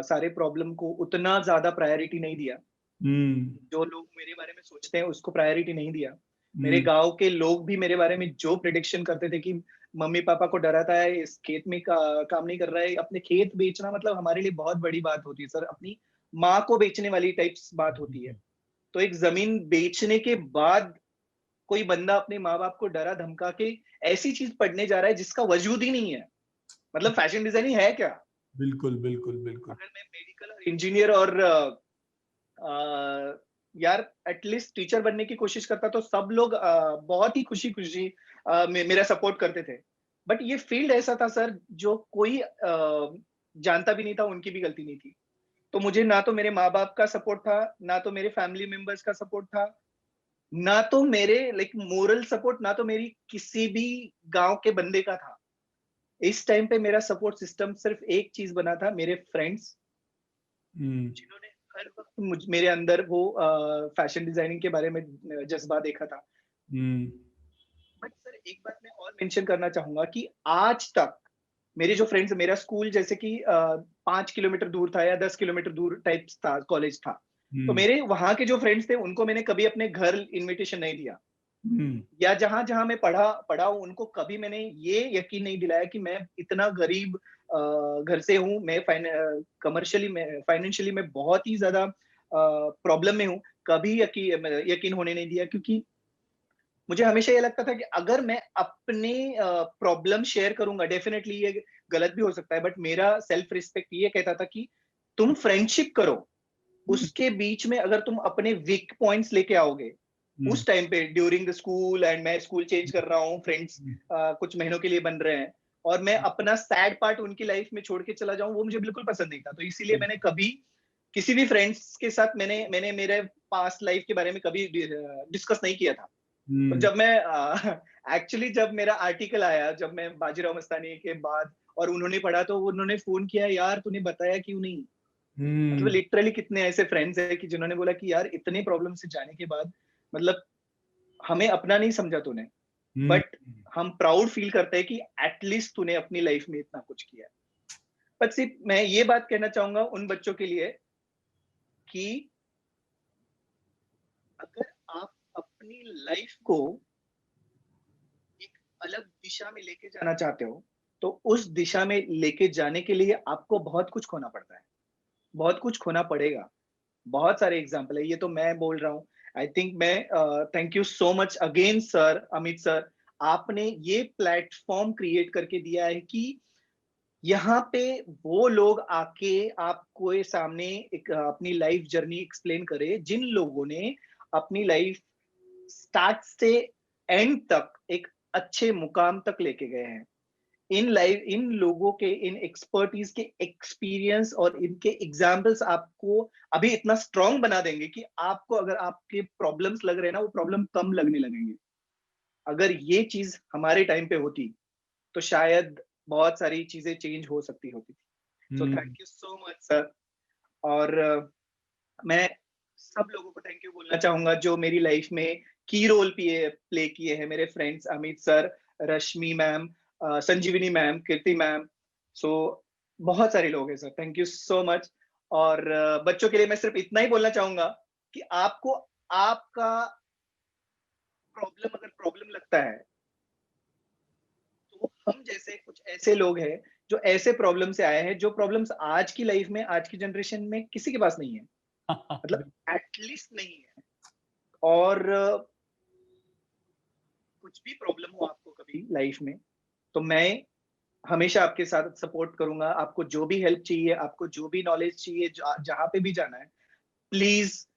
[SPEAKER 4] सारे प्रॉब्लम को उतना ज्यादा प्रायोरिटी नहीं दिया। जो लोग मेरे बारे में सोचते हैं उसको प्रायोरिटी नहीं दिया। मेरे गांव के लोग भी मेरे बारे में जो प्रिडिक्शन करते थे कि मम्मी पापा को डराता है, इस खेत में काम नहीं कर रहा है। अपने खेत बेचना मतलब हमारे लिए बहुत बड़ी बात होती है सर, अपनी माँ को बेचने वाली टाइप्स बात होती है। तो एक जमीन बेचने के बाद कोई बंदा अपने माँ बाप को डरा धमका के ऐसी चीज पढ़ने जा रहा है जिसका वजूद ही नहीं है। मतलब फैशन डिजाइनिंग है क्या?
[SPEAKER 3] बिल्कुल बिल्कुल बिल्कुल।
[SPEAKER 4] अगर मैं मेडिकल और इंजीनियर और यार एटलीस्ट टीचर बनने की कोशिश करता तो सब लोग बहुत ही खुशी खुशी मेरा सपोर्ट करते थे। बट ये फील्ड ऐसा था सर, जो कोई जानता भी नहीं था, उनकी भी गलती नहीं थी। तो मुझे ना तो मेरे माँ बाप का सपोर्ट था, ना तो मेरे फैमिली मेंबर्स का सपोर्ट था, ना तो मेरे लाइक मोरल सपोर्ट, ना तो मेरी किसी भी गांव के बंदे का था। इस टाइम पे मेरा सपोर्ट सिस्टम सिर्फ एक चीज बना था, मेरे फ्रेंड्स, जिन्होंने हर वक्त मेरे अंदर वो फैशन डिजाइनिंग के बारे में जज्बा देखा था। बट सर एक बात मैं और मेंशन करना चाहूंगा कि आज तक मेरे जो फ्रेंड्स, मेरा स्कूल जैसे कि 5 किलोमीटर दूर था या 10 किलोमीटर दूर टाइप्स था, कॉलेज था। तो मेरे वहां के जो फ्रेंड्स थे उनको मैंने कभी अपने घर इनविटेशन नहीं दिया, या जहां जहां मैं पढ़ा हूं उनको कभी मैंने ये यकीन नहीं दिलाया कि मैं इतना गरीब घर से हूं। मैं फाइनेंशियली मैं बहुत ही ज्यादा प्रॉब्लम में हूं। कभी यकीन होने नहीं दिया, क्योंकि मुझे हमेशा ये लगता था कि अगर मैं अपने प्रॉब्लम शेयर करूंगा, डेफिनेटली ये गलत भी हो सकता है, बट मेरा सेल्फ रिस्पेक्ट ये कहता था कि तुम फ्रेंडशिप करो, उसके बीच में अगर तुम अपने वीक पॉइंट्स लेके आओगे, उस टाइम पे ड्यूरिंग द स्कूल, एंड मैं स्कूल चेंज कर रहा हूँ, फ्रेंड्स कुछ महीनों के लिए बन रहे हैं, और मैं अपना सैड पार्ट उनकी लाइफ में छोड़ के चला जाऊं, वो मुझे बिल्कुल पसंद नहीं था। तो इसीलिए मैंने कभी किसी भी फ्रेंड्स के साथ मैंने मेरे पास्ट लाइफ के बारे में कभी डिस्कस नहीं किया था। तो जब मैं एक्चुअली जब मेरा आर्टिकल आया, जब मैं बाजीराव मस्तानी के बाद, और उन्होंने पढ़ा, तो उन्होंने फोन किया, यार तूने बताया क्यों नहीं। मतलब लिटरली कितने ऐसे फ्रेंड्स हैं कि जिन्होंने बोला कि यार इतने प्रॉब्लम से जाने के बाद, मतलब हमें अपना नहीं समझा तूने, बट हम प्राउड फील करते हैं कि एटलीस्ट तूने अपनी लाइफ में इतना कुछ किया है। बट सिर्फ मैं ये बात कहना चाहूंगा उन बच्चों के लिए कि अगर आप अपनी लाइफ को एक अलग दिशा में लेके जाना चाहते हो, तो उस दिशा में लेके जाने के लिए आपको बहुत कुछ खोना पड़ता है, बहुत कुछ खोना पड़ेगा। बहुत सारे एग्जाम्पल है, ये तो मैं बोल रहा हूँ। आई थिंक मैं thank you so much again sir, Amit sir, आपने ये प्लेटफॉर्म क्रिएट करके दिया है कि यहाँ पे वो लोग आके आपको ये सामने एक अपनी लाइफ जर्नी एक्सप्लेन करे, जिन लोगों ने अपनी लाइफ स्टार्ट से एंड तक एक अच्छे मुकाम तक लेके गए हैं। इन लोगों के, इन एक्सपर्टीज के एक्सपीरियंस और इनके एग्जाम्पल्स आपको अभी इतना स्ट्रांग बना देंगे कि आपको अगर आपके प्रॉब्लम्स लग रहे हैं ना, वो प्रॉब्लम कम लगने लगेंगे। अगर ये चीज हमारे टाइम पे होती तो शायद बहुत सारी चीजें चेंज हो सकती होती थी। So thank you so much sir. और मैं सब लोगों को थैंक यू बोलना चाहूंगा जो मेरी लाइफ में की रोल प्ले किए हैं। मेरे फ्रेंड्स अमित सर, रश्मि मैम, संजीवनी मैम, कीर्ति मैम। सो बहुत सारे लोग हैं sir, thank you so much. और बच्चों के लिए मैं सिर्फ इतना ही बोलना चाहूंगा कि आपको आपका प्रॉब्लम अगर प्रॉब्लम लगता है, तो हम जैसे कुछ ऐसे लोग हैं जो ऐसे प्रॉब्लम से आए हैं, जो प्रॉब्लम्स आज की लाइफ में, आज की जनरेशन में किसी के पास नहीं है, मतलब एटलीस्ट नहीं है। और कुछ भी प्रॉब्लम हो आपको कभी लाइफ में, तो मैं हमेशा आपके साथ सपोर्ट करूंगा। आपको जो भी हेल्प चाहिए, आपको जो भी नॉलेज चाहिए, जहां पे भी जाना है, प्लीज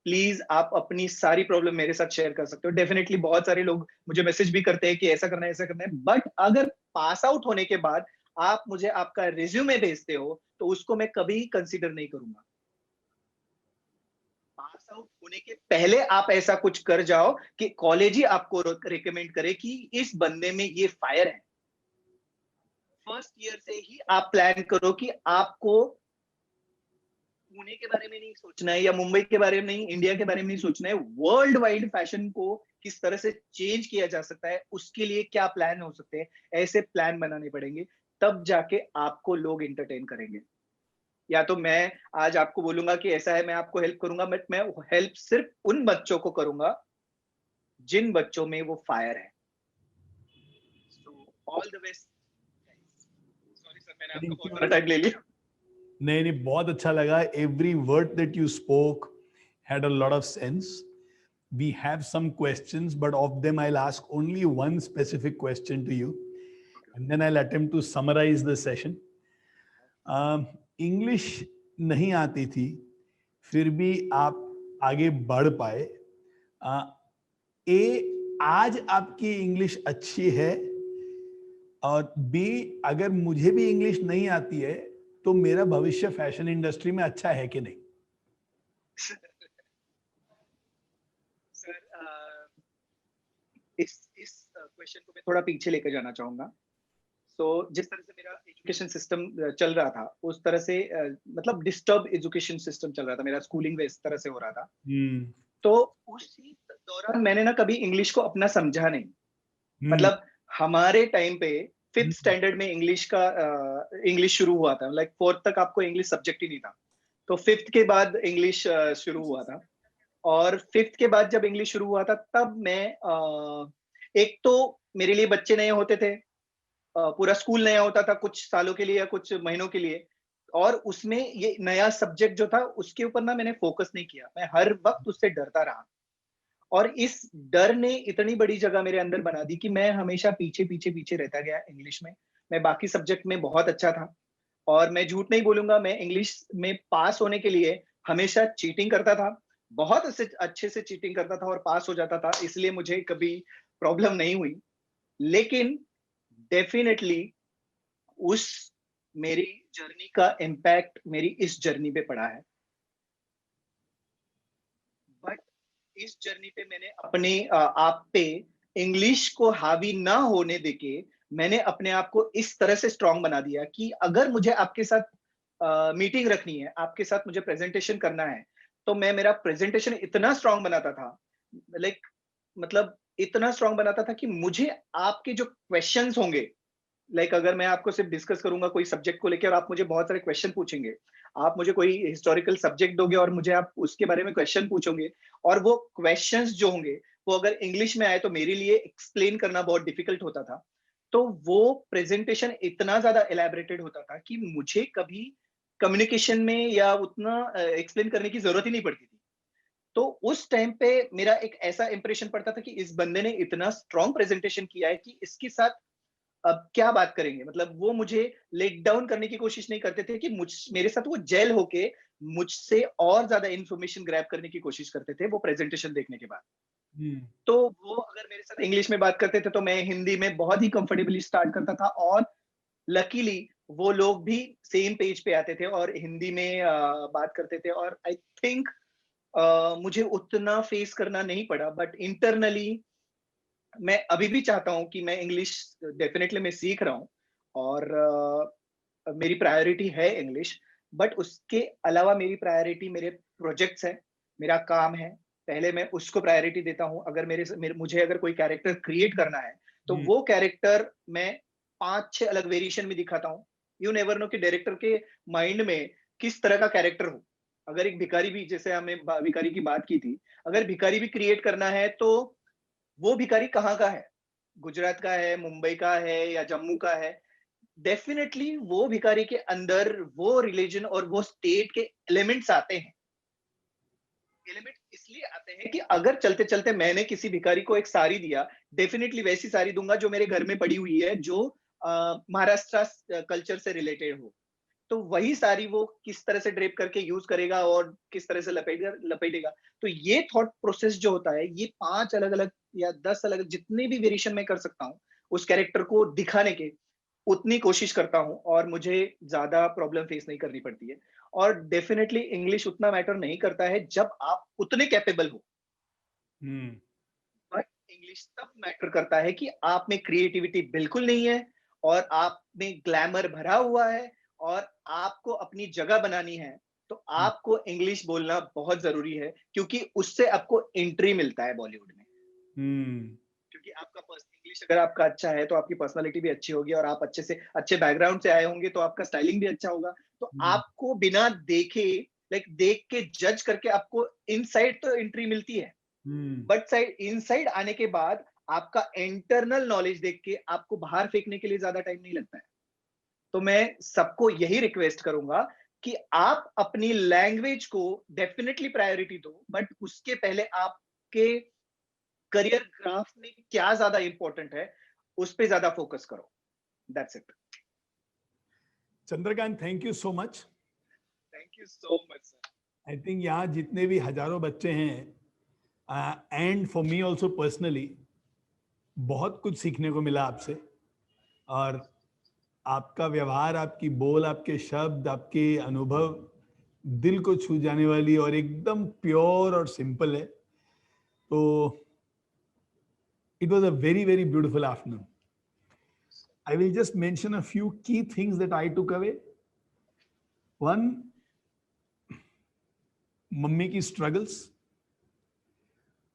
[SPEAKER 4] प्लीज आप अपनी सारी प्रॉब्लम मेरे साथ शेयर कर सकते हो। डेफिनेटली बहुत सारे लोग मुझे मैसेज भी करते हैं कि ऐसा करना है, ऐसा करना है, बट अगर पास आउट होने के बाद आप मुझे आपका रिज्यूमे भेजते हो, तो उसको मैं कभी कंसीडर नहीं करूंगा। पास आउट होने के पहले आप ऐसा कुछ कर जाओ कि कॉलेज ही आपको रिकमेंड करे कि इस बंदे में ये फायर है। फर्स्ट ईयर से ही आप प्लान करो कि आपको पुणे के बारे में नहीं सोचना है, या मुंबई के बारे में नहीं, इंडिया के बारे में नहीं सोचना है। वर्ल्ड वाइड फैशन को किस तरह से चेंज किया जा सकता है, उसके लिए क्या प्लान हो सकते हैं, ऐसे प्लान बनाने पड़ेंगे, तब जाके आपको लोग एंटरटेन करेंगे। या तो मैं आज आपको बोलूंगा कि ऐसा है, मैं आपको हेल्प करूंगा, बट मैं हेल्प सिर्फ उन बच्चों को करूंगा जिन बच्चों में वो फायर है। All the best. Sorry sir, मैंने आपका बहुत बड़ा टाइम ले लिया।
[SPEAKER 3] नहीं नहीं, बहुत अच्छा लगा। Every word that you spoke had a lot of sense. We have some questions, but of them I'll ask only one specific question to you, and then I'll attempt to summarize the session. English नहीं आती थी, फिर भी आप आगे बढ़ पाए। आज आपकी इंग्लिश अच्छी है, और बी, अगर मुझे भी इंग्लिश नहीं आती है, तो मेरा भविष्य फैशन इंडस्ट्री में अच्छा है कि नहीं?
[SPEAKER 4] सर, इस क्वेश्चन को मैं थोड़ा पीछे लेकर जाना चाहूंगा। तो जिस तरह से मेरा एजुकेशन सिस्टम चल रहा था, उस तरह से मतलब डिस्टर्ब एजुकेशन सिस्टम चल रहा था, मेरा स्कूलिंग इस तरह से हो रहा था। तो उसी दौरान मैंने ना कभी इंग्लिश को अपना समझा नहीं। मतलब हमारे टाइम पे 5th स्टैंडर्ड में इंग्लिश शुरू हुआ था, लाइक 4th तक आपको इंग्लिश सब्जेक्ट ही नहीं था, तो 5th के बाद इंग्लिश शुरू हुआ था। और 5th के बाद जब इंग्लिश शुरू हुआ था, तब मैं एक तो मेरे लिए बच्चे नए होते थे, पूरा स्कूल नया होता था कुछ सालों के लिए या कुछ महीनों के लिए, और उसमें ये नया सब्जेक्ट जो था उसके ऊपर ना मैंने फोकस नहीं किया, मैं हर वक्त उससे डरता रहा। और इस डर ने इतनी बड़ी जगह मेरे अंदर बना दी कि मैं हमेशा पीछे पीछे पीछे रहता गया इंग्लिश में। मैं बाकी सब्जेक्ट में बहुत अच्छा था, और मैं झूठ नहीं बोलूंगा, मैं इंग्लिश में पास होने के लिए हमेशा चीटिंग करता था, बहुत अच्छे से चीटिंग करता था और पास हो जाता था, इसलिए मुझे कभी प्रॉब्लम नहीं हुई। लेकिन डेफिनेटली उस मेरी जर्नी का इम्पैक्ट मेरी इस जर्नी पे पड़ा है। बट इस जर्नी पे मैंने अपने आप पे इंग्लिश को हावी ना होने देके मैंने अपने आप को इस तरह से स्ट्रांग बना दिया कि अगर मुझे आपके साथ मीटिंग रखनी है, आपके साथ मुझे प्रेजेंटेशन करना है, तो मैं मेरा प्रेजेंटेशन इतना स्ट्रांग बनाता था, लाइक मतलब इतना स्ट्रांग बनाता था कि मुझे आपके जो क्वेश्चंस होंगे, लाइक अगर मैं आपको सिर्फ डिस्कस करूंगा कोई सब्जेक्ट को लेकर और आप मुझे बहुत सारे क्वेश्चन पूछेंगे, आप मुझे कोई हिस्टोरिकल सब्जेक्ट दोगे और मुझे आप उसके बारे में क्वेश्चन पूछोगे, और वो क्वेश्चंस जो होंगे वो अगर इंग्लिश में आए तो मेरे लिए एक्सप्लेन करना बहुत डिफिकल्ट होता था। तो वो प्रेजेंटेशन इतना ज्यादा एलैबोरेटेड होता था कि मुझे कभी कम्युनिकेशन में या उतना एक्सप्लेन करने की जरूरत ही नहीं पड़ती थी। तो उस टाइम पे मेरा एक ऐसा इंप्रेशन पड़ता था कि इस बंदे ने इतना स्ट्रॉन्ग प्रेजेंटेशन किया है कि इसके साथ अब क्या बात करेंगे। मतलब वो मुझे लेट डाउन करने की कोशिश नहीं करते थे कि मेरे साथ वो जेल होके मुझसे और ज्यादा इंफॉर्मेशन ग्रैब करने की कोशिश करते थे वो प्रेजेंटेशन देखने के बाद। तो वो अगर मेरे साथ इंग्लिश में बात करते थे तो मैं हिंदी में बहुत ही कंफर्टेबली स्टार्ट करता था, और लकीली वो लोग भी सेम पेज पे आते थे और हिंदी में बात करते थे। और आई थिंक मुझे उतना फेस करना नहीं पड़ा, बट इंटरनली मैं अभी भी चाहता हूं कि मैं इंग्लिश डेफिनेटली मैं सीख रहा हूं, और मेरी प्रायोरिटी है इंग्लिश, बट उसके अलावा मेरी प्रायोरिटी मेरे प्रोजेक्ट्स है, मेरा काम है। पहले मैं उसको प्रायोरिटी देता हूं। अगर मुझे अगर कोई कैरेक्टर क्रिएट करना है तो वो कैरेक्टर मैं 5-6 अलग वेरिएशन में दिखाता हूं, यू नेवर नो कि डायरेक्टर के माइंड में किस तरह का कैरेक्टर हो। अगर एक भिखारी भी, जैसे हमने भिखारी की बात की थी, अगर भिखारी भी क्रिएट करना है तो वो भिखारी कहाँ का है, गुजरात का है, मुंबई का है या जम्मू का है, डेफिनेटली वो भिखारी के अंदर वो रिलीजन और वो स्टेट के एलिमेंट्स आते हैं। एलिमेंट इसलिए आते हैं कि अगर चलते चलते मैंने किसी भिखारी को एक साड़ी दिया, डेफिनेटली वैसी साड़ी दूंगा जो मेरे घर में पड़ी हुई है, जो महाराष्ट्र कल्चर से रिलेटेड हो। तो वही साड़ी वो किस तरह से ड्रेप करके यूज करेगा और किस तरह से लपेटेगा। तो ये थॉट प्रोसेस जो होता है, ये 5 अलग अलग या 10 अलग जितने भी वेरिएशन में कर सकता हूँ उस कैरेक्टर को दिखाने के, उतनी कोशिश करता हूँ और मुझे ज्यादा प्रॉब्लम फेस नहीं करनी पड़ती है। और डेफिनेटली इंग्लिश उतना मैटर नहीं करता है जब आप उतने कैपेबल हो, बट इंग्लिश तब मैटर करता है कि आप में क्रिएटिविटी बिल्कुल नहीं है और आप में ग्लैमर भरा हुआ है और आपको अपनी जगह बनानी है, तो आपको इंग्लिश बोलना बहुत जरूरी है, क्योंकि उससे आपको एंट्री मिलता है बॉलीवुड में। क्योंकि आपका इंग्लिश अगर आपका अच्छा है तो आपकी पर्सनालिटी भी अच्छी होगी और आप अच्छे बैकग्राउंड से आए होंगे तो आपका स्टाइलिंग भी अच्छा होगा। तो आपको बिना देखे, देख के जज करके आपको इनसाइड तो एंट्री मिलती है, बट इनसाइड आने के बाद आपका इंटरनल नॉलेज देख के आपको बाहर फेंकने के लिए ज्यादा टाइम नहीं लगता है। तो मैं सबको यही रिक्वेस्ट करूंगा कि आप अपनी लैंग्वेज को डेफिनेटली प्रायोरिटी दो, बट उसके पहले आपके करियर ग्राफ में क्या ज्यादा इंपॉर्टेंट है उस पे ज्यादा फोकस करो। That's it.
[SPEAKER 3] Chandrakant, thank you so much.
[SPEAKER 4] Thank you so much sir.
[SPEAKER 3] I think यहाँ जितने भी हजारों बच्चे हैं, and for me also personally, बहुत कुछ सीखने को मिला आपसे। और आपका व्यवहार, आपकी बोल, आपके शब्द, आपके अनुभव दिल को छू जाने वाली और एकदम प्योर और सिंपल है। तो it was a very, very beautiful afternoon. I will just mention a few key things that I took away. One, mummy की स्ट्रगल्स,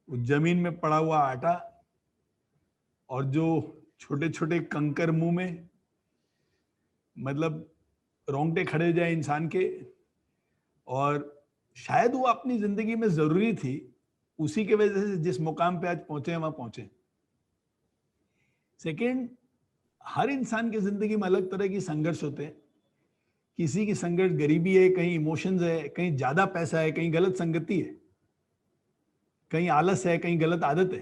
[SPEAKER 3] जमीन में पड़ा हुआ आटा और जो छोटे छोटे कंकर मुंह में, मतलब रोंगटे खड़े जाए इंसान के, और शायद वो अपनी जिंदगी में जरूरी थी, उसी के वजह से जिस मुकाम पे आज पहुंचे हैं वहां पहुंचे। सेकेंड, हर इंसान की जिंदगी में अलग तरह की संघर्ष होते हैं। किसी की संघर्ष गरीबी है, कहीं इमोशंस है, कहीं ज्यादा पैसा है, कहीं गलत संगति है, कहीं आलस है, कहीं गलत आदत है।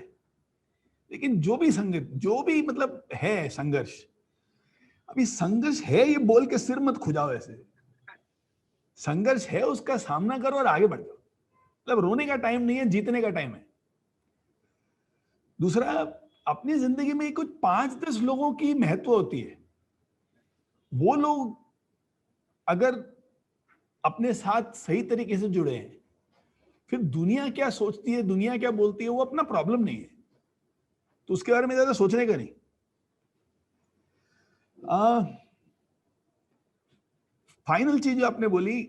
[SPEAKER 3] लेकिन जो भी संघर्ष, जो भी मतलब है संघर्ष, अभी संघर्ष है ये बोल के सिर मत खुजाओ। ऐसे संघर्ष है, उसका सामना करो और आगे बढ़ जाओ। मतलब रोने का टाइम नहीं है, जीतने का टाइम है। दूसरा, अपनी जिंदगी में कुछ 5-10 लोगों की महत्व होती है। वो लोग अगर अपने साथ सही तरीके से जुड़े हैं, फिर दुनिया क्या सोचती है, दुनिया क्या बोलती है, वो अपना प्रॉब्लम नहीं है, तो उसके बारे में ज्यादा सोचने का नहीं। फाइनल चीज जो आपने बोली,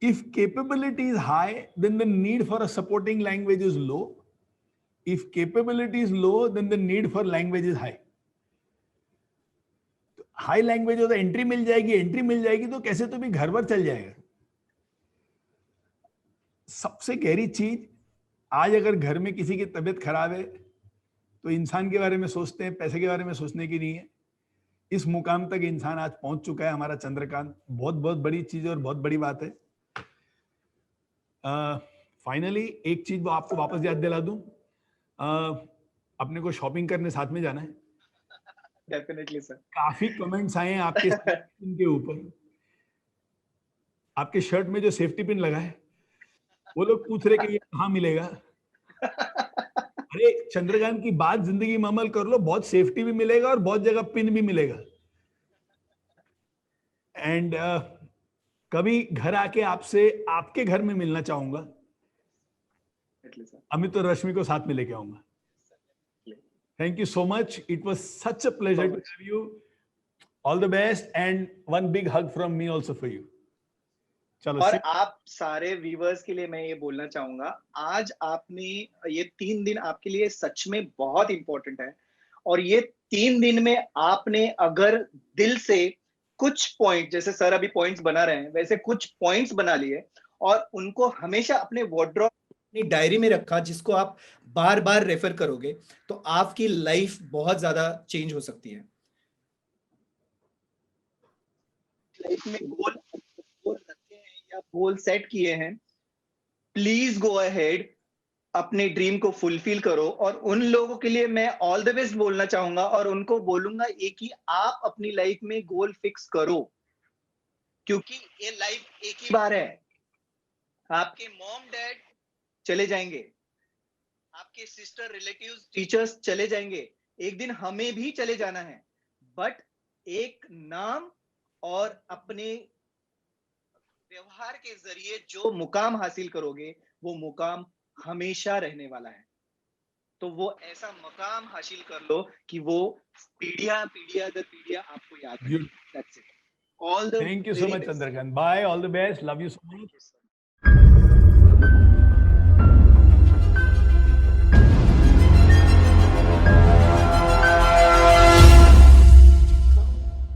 [SPEAKER 3] if capability is high then the need for a supporting language is low, if capability is low then the need for language is high. High language हो तो एंट्री मिल जाएगी, एंट्री मिल जाएगी तो कैसे तो भी घर भर चल जाएगा। सबसे गहरी चीज, आज अगर घर में किसी की तबीयत खराब है तो इंसान के बारे में सोचते हैं, पैसे के बारे में सोचने की नहीं है। इस मुकाम तक इंसान आज पहुंच चुका है हमारा चंद्रकांत, बहुत बहुत बड़ी चीज और बहुत बड़ी बात है। फाइनली एक चीज वो आपको वापस याद दिला दूं, अपने को शॉपिंग करने साथ में जाना है।
[SPEAKER 4] Definitely sir.
[SPEAKER 3] काफी कमेंट्स आए हैं आपके पिन के ऊपर, आपके शर्ट में जो सेफ्टी पिन लगा है, वो लोग पूछ रहे कि ये कहाँ मिलेगा। अरे चंद्रकांत की बात जिंदगी में अमल कर लो, बहुत सेफ्टी भी मिलेगा और बहुत जगह पिन भी मिलेगा। एंड कभी घर आके आपसे आपके घर में मिलना चाहूंगा। अमित और रश्मि को साथ में लेके आऊंगा। Thank you so much. It was such a pleasure to have you. All the best and one big hug from me also for you. चलो।
[SPEAKER 4] और आप सारे व्यूअर्स के लिए मैं ये बोलना चाहूंगा, आज आपने ये 3 दिन आपके लिए सच में बहुत इंपॉर्टेंट है, और ये 3 दिन में आपने अगर दिल से कुछ पॉइंट, जैसे सर अभी पॉइंट्स बना रहे हैं वैसे कुछ पॉइंट्स बना लिए और उनको हमेशा अपने वार्डरोब, अपनी डायरी में रखा, जिसको आप बार बार रेफर करोगे तो आपकी लाइफ बहुत ज्यादा चेंज हो सकती है। लाइफ में गोल रखे हैं या गोल सेट किए हैं, प्लीज गो अहेड, अपने ड्रीम को फुलफिल करो। और उन लोगों के लिए मैं ऑल द बेस्ट बोलना चाहूंगा और उनको बोलूंगा एक ही, आप अपनी लाइफ में गोल फिक्स करो, क्योंकि ये लाइफ एक ही बार है। आपके मॉम डैड चले जाएंगे, आपके सिस्टर, रिलेटिव्स, टीचर्स चले जाएंगे, एक दिन हमें भी चले जाना है, बट एक नाम और अपने व्यवहार के जरिए जो मुकाम हासिल करोगे वो मुकाम हमेशा रहने वाला है। तो वो ऐसा मुकाम हासिल कर लो कि वो पीढ़ियां दर पीढ़ियां आपको याद रहे। That's it. All the
[SPEAKER 3] Thank you so
[SPEAKER 4] very
[SPEAKER 3] much,
[SPEAKER 4] best.
[SPEAKER 3] Chandrakant. Bye. All the best. Love you so much.
[SPEAKER 4] Thank you, sir.